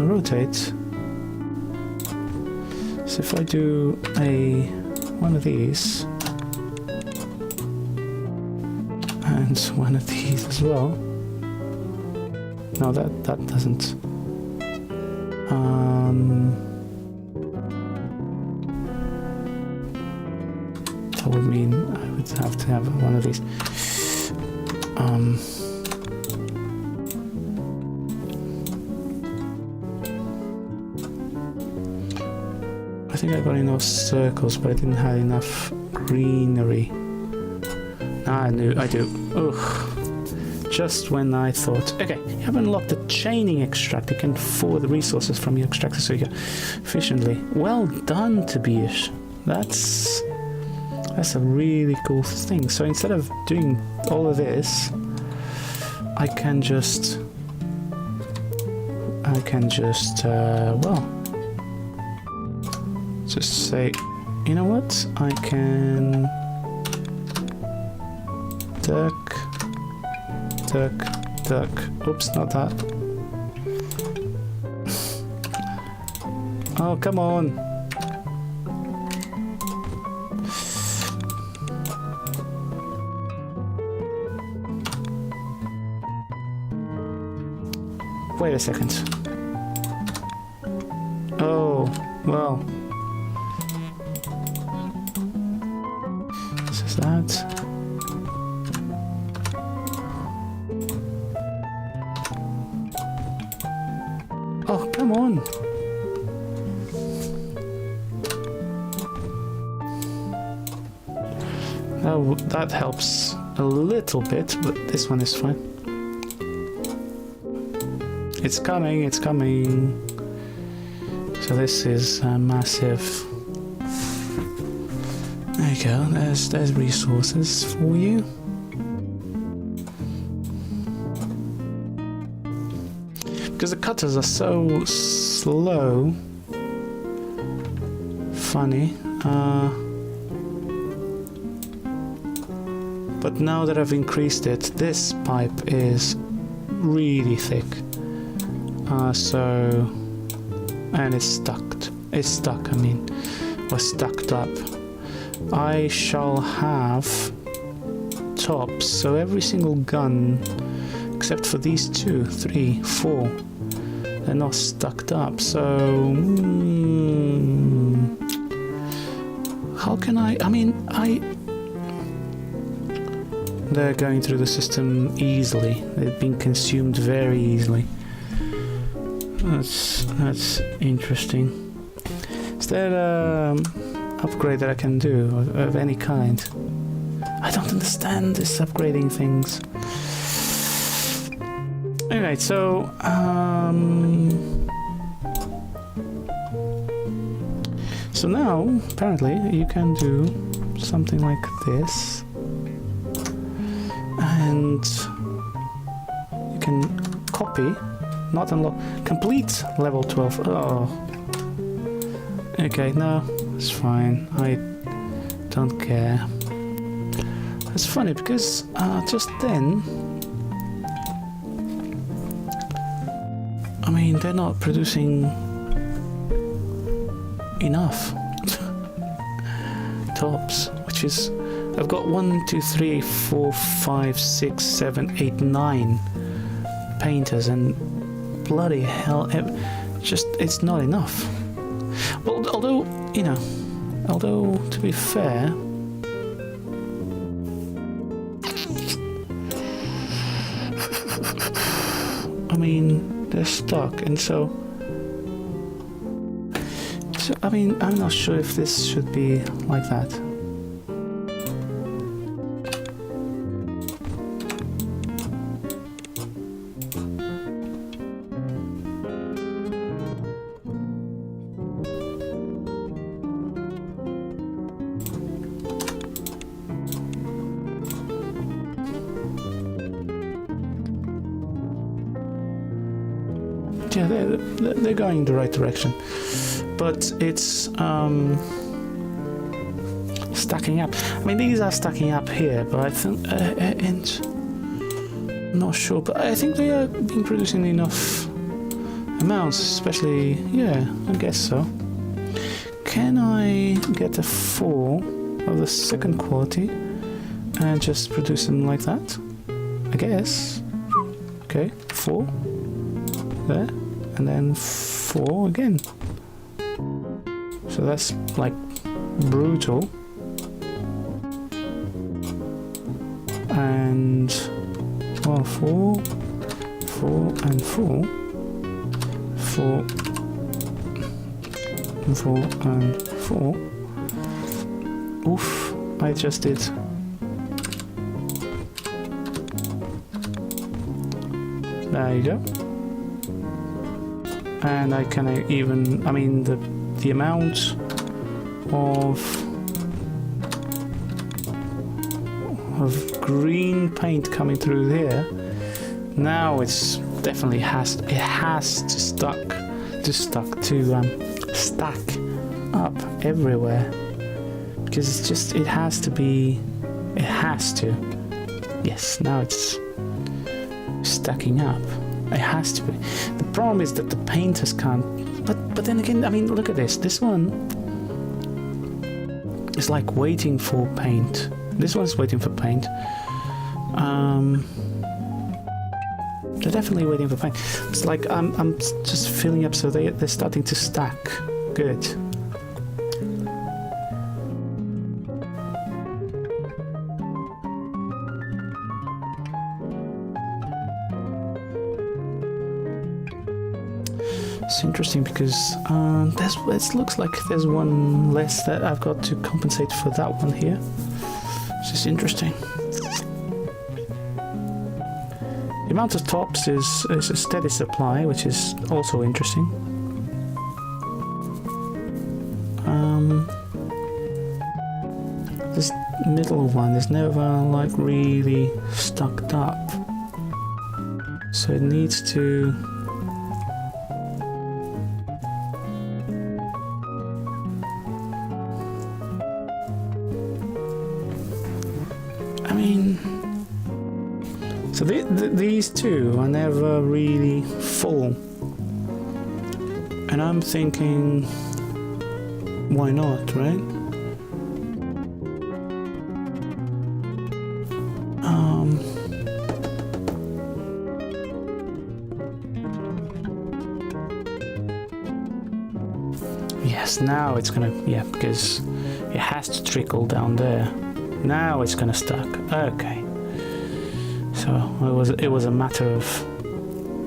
Rotate. So if I do one of these and one of these as well. No, that doesn't. That would mean I would have to have one of these. I think I got enough circles, but I didn't have enough greenery. I do. Ugh. Just when I thought, okay, you have unlocked the chaining extractor. You can forward the resources from your extractor so you can efficiently. Well done, Tobias. That's a really cool thing. So instead of doing all of this, I can just well, just say, you know what? I can duck. Oops, not that. Oh, come on. Wait a second. Oh, well. This is that. Oh, come on. Oh, that helps a little bit, but this one is fine. It's coming, it's coming. So this is massive. There you go, there's resources for you. Because the cutters are so slow. Funny. But now that I've increased it, this pipe is really thick. And it's stuck. It's stuck, I mean, or stucked up. I shall have tops, so every single gun, except for these 2, 3, 4, they're not stucked up. So, how can I mean, they're going through the system easily. They've been consumed very easily. That's interesting. Is there upgrade that I can do of any kind. I don't understand this upgrading things. Alright, so so now apparently you can do something like this, and you can copy, not unlock, complete level 12. Oh, okay, no, it's fine. I don't care. It's funny because just then, I mean, they're not producing enough tops, which is, I've got 1, 2, 3, 4, 5, 6, 7, 8, 9 painters, and bloody hell, it's not enough. Well, although, you know, to be fair, I mean, they're stuck, and so I mean, I'm not sure if this should be like that. Yeah, they're going in the right direction, but it's stacking up. I mean, these are stacking up here, but I think, and I'm not sure, but I think they are being producing enough amounts, especially, yeah, I guess so. Can I get a 4 of the second quality and just produce them like that? I guess. Okay, 4 there. And then 4 again. So that's like brutal. And well, 4, 4, and 4, 4, and 4, and 4. Oof! I just did. There you go. And I can even, I mean, the amount of green paint coming through here, now it's definitely has to stack up everywhere, because it's just, it has to. Yes, now it's stacking up. It has to be. The problem is that the painters can't. But then again, I mean, look at this. This one is like waiting for paint. This one's waiting for paint. They're definitely waiting for paint. It's like I'm just filling up, so they're starting to stack. Good. It's interesting because it looks like there's one less that I've got to compensate for that one here. It's just interesting. The amount of tops is a steady supply, which is also interesting. This middle one is never like really stocked up, so it needs to. I mean, so these two are never really full, and I'm thinking, why not, right? Yes, now it's gonna, yeah, because it has to trickle down there. Now it's gonna stack. Okay. So it was a matter of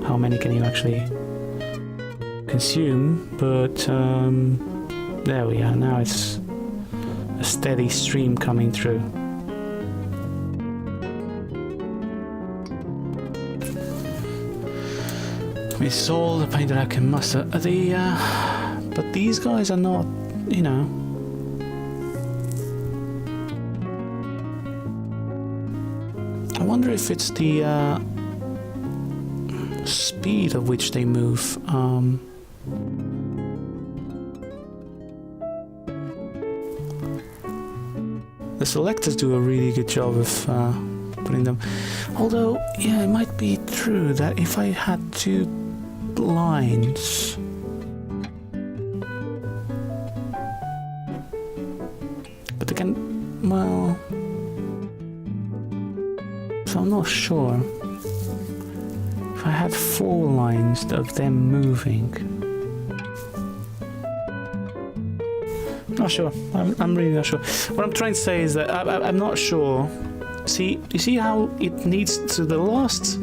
how many can you actually consume, but there we are. Now it's a steady stream coming through. It's all the paint that I can muster. But these guys are not, you know. I wonder if it's the speed of which they move. The selectors do a really good job of putting them. Although, yeah, it might be true that if I had 2 lines, but again, well, so I'm not sure. If I had 4 lines of them moving, not sure. I'm really not sure. What I'm trying to say is that I'm not sure. See, you see how it needs to the last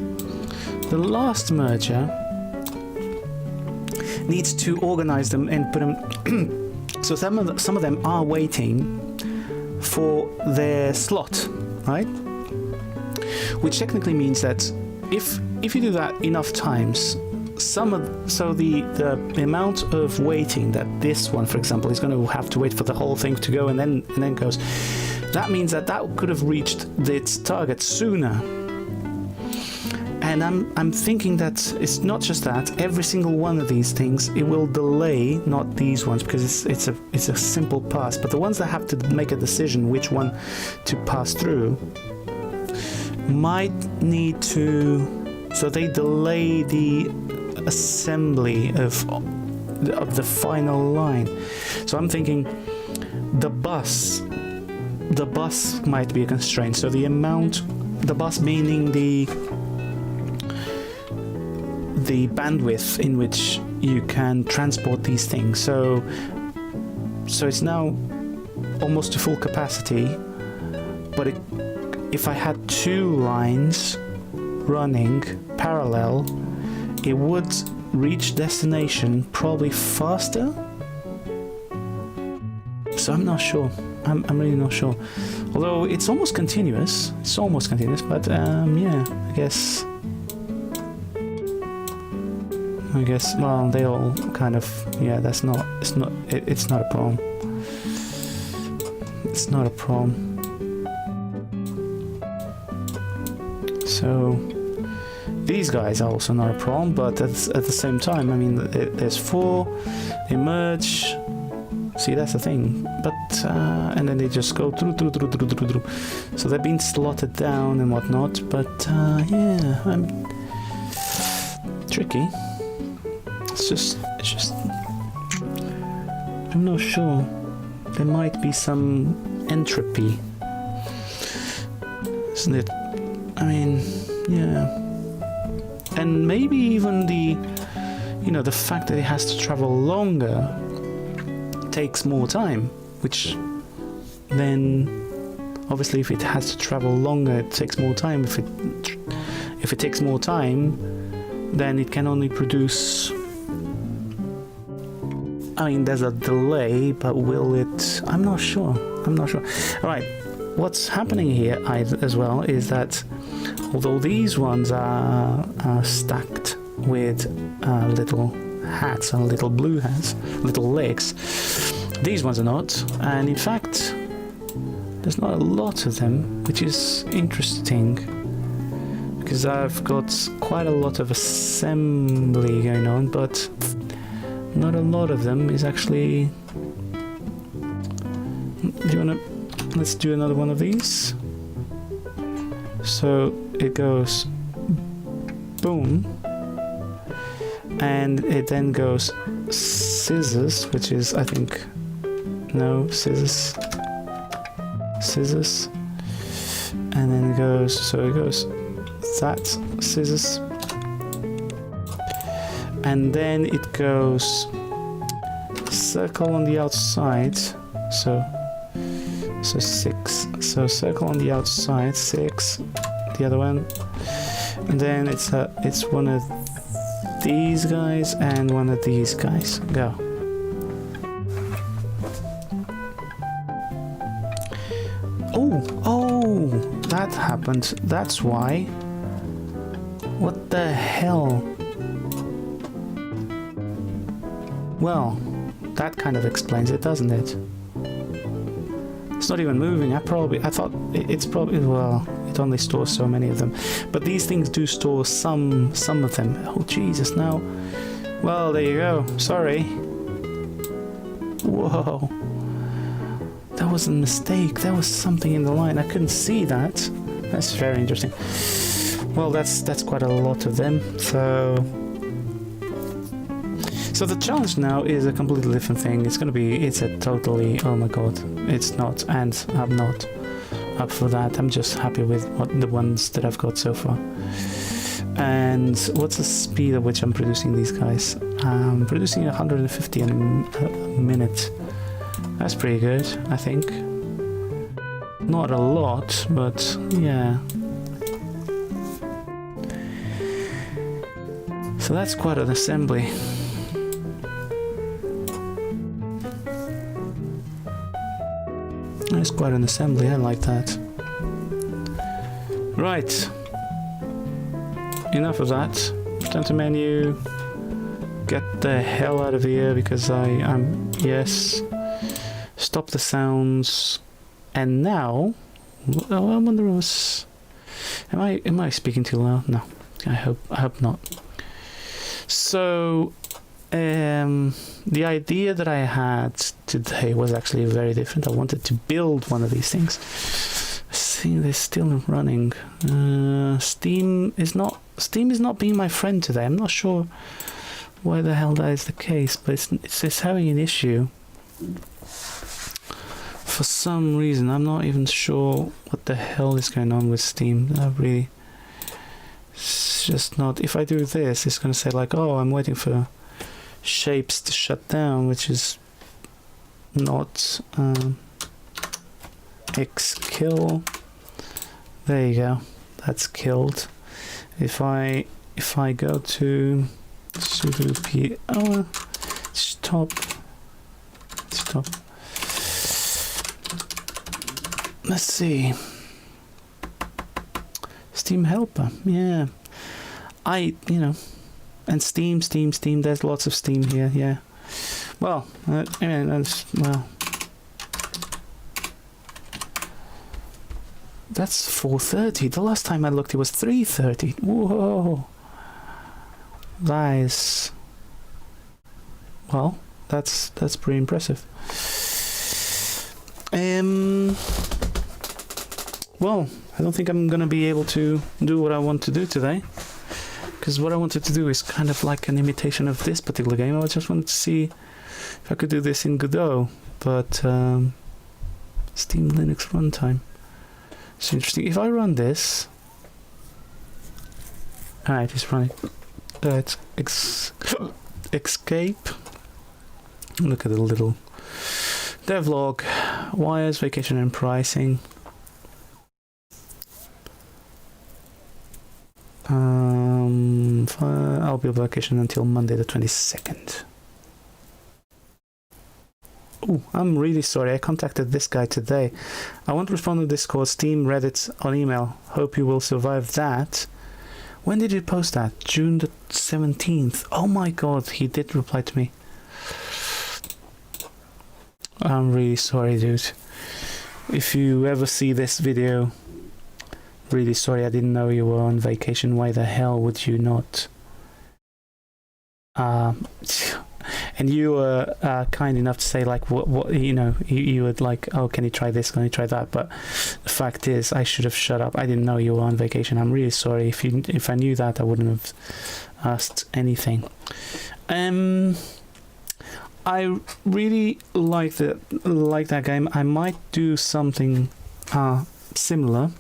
merger needs to organize them and put them. So some of them are waiting for their slot, right? Which technically means that if you do that enough times, the amount of waiting that this one, for example, is going to have to wait for the whole thing to go and then goes, that means that could have reached its target sooner. And I'm thinking that it's not just that. Every single one of these things, it will delay, not these ones, because it's a simple pass. But the ones that have to make a decision which one to pass through might need to. So they delay the assembly of the final line. So I'm thinking the bus might be a constraint. So the bus meaning the bandwidth in which you can transport these things. So it's now almost to full capacity, but if I had 2 lines running parallel, it would reach destination probably faster. So I'm not sure. I'm really not sure. Although it's almost continuous. But yeah, I guess, well, they all kind of, yeah, it's not a problem. It's not a problem. So, these guys are also not a problem, but at the same time, I mean, there's 4, they merge, see, that's the thing, but, and then they just go through. So they're being slotted down and whatnot, but, yeah, tricky. It's just, I'm not sure. There might be some entropy, isn't it? I mean, yeah. And maybe even the fact that it has to travel longer takes more time, which then, obviously, if it has to travel longer, it takes more time. If it takes more time, then it can only produce. I mean, there's a delay, but will it? I'm not sure. All right, what's happening here as well is that although these ones are stacked with little hats and little blue hats, little legs, these ones are not. And in fact, there's not a lot of them, which is interesting, because I've got quite a lot of assembly going on, but not a lot of them is actually. Let's do another one of these. So it goes boom, and it then goes scissors, which is, I think, no, scissors, and then it goes that, scissors, and then it goes circle on the outside, so 6, so circle on the outside, 6, the other one, and then it's one of these guys and one of these guys. Go. Oh, that happened. That's why. What the hell? Well, that kind of explains it, doesn't it? It's not even moving. I thought it's probably, well, it only stores so many of them. But these things do store some of them. Oh, Jesus, no. Well, there you go. Sorry. Whoa. That was a mistake. There was something in the line. I couldn't see that. That's very interesting. Well, that's quite a lot of them. So the challenge now is a completely different thing. It's a totally, oh my god, it's not, and I'm not up for that. I'm just happy with the ones that I've got so far. And what's the speed at which I'm producing these guys? I'm producing 150 in a minute. That's pretty good, I think. Not a lot, but yeah. So that's quite an assembly. It's quite an assembly, I like that. Right. Enough of that. Return to menu. Get the hell out of here because I'm... Yes. Stop the sounds. And now... Oh, I wonder what's... Am I speaking too loud? No. I hope not. So... the idea that I had today was actually very different. I wanted to build one of these things. See, they're still running. Steam is not being my friend today. I'm not sure why the hell that is the case, but it's having an issue for some reason. I'm not even sure what the hell is going on with Steam. It's just not. If I do this, it's going to say like, oh, I'm waiting for shapes to shut down, which is not xkill. There you go, that's killed. If I go to sudo p stop. Let's see. Steam helper, yeah. And Steam, there's lots of Steam here, yeah. Well, that's 4:30. The last time I looked, it was 3:30. Whoa. That is... Well, that's pretty impressive. Well, I don't think I'm gonna be able to do what I want to do today. Because what I wanted to do is kind of like an imitation of this particular game. I just wanted to see if I could do this in Godot, but Steam Linux runtime. It's interesting. If I run this, it's running. Let's escape. Look at the little devlog, wires, vacation and pricing. I'll be on vacation until Monday the 22nd. Oh, I'm really sorry. I contacted this guy today. I won't respond to Discord, Steam, Reddit, on email. Hope you will survive that. When did you post that? June the 17th. Oh my god, he did reply to me. I'm really sorry, dude. If you ever see this video, really sorry, I didn't know you were on vacation. Why the hell would you not? And you were kind enough to say like, what you would like, oh, can you try this, can you try that? But the fact is, I should have shut up. I didn't know you were on vacation. I'm really sorry. If I knew that, I wouldn't have asked anything. I really like that game. I might do something similar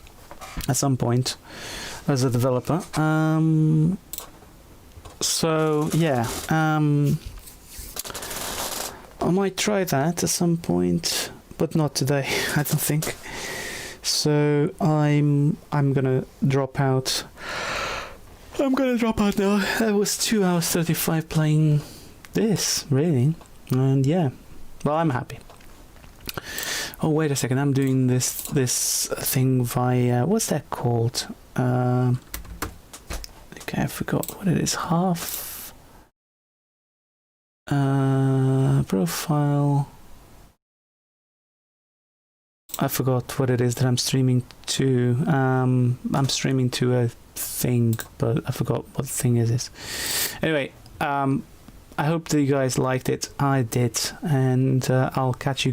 at some point as a developer. So yeah, I might try that at some point, but not today. I don't think. So I'm gonna drop out. I'm gonna drop out now. That was 2 hours 35 playing this, really, and yeah. Well, I'm happy. Oh, wait a second. I'm doing this thing via, what's that called? Okay, I forgot what it is. Half profile. I forgot what it is that I'm streaming to. I'm streaming to a thing, but I forgot what the thing is. Anyway, I hope that you guys liked it. I did, and I'll catch you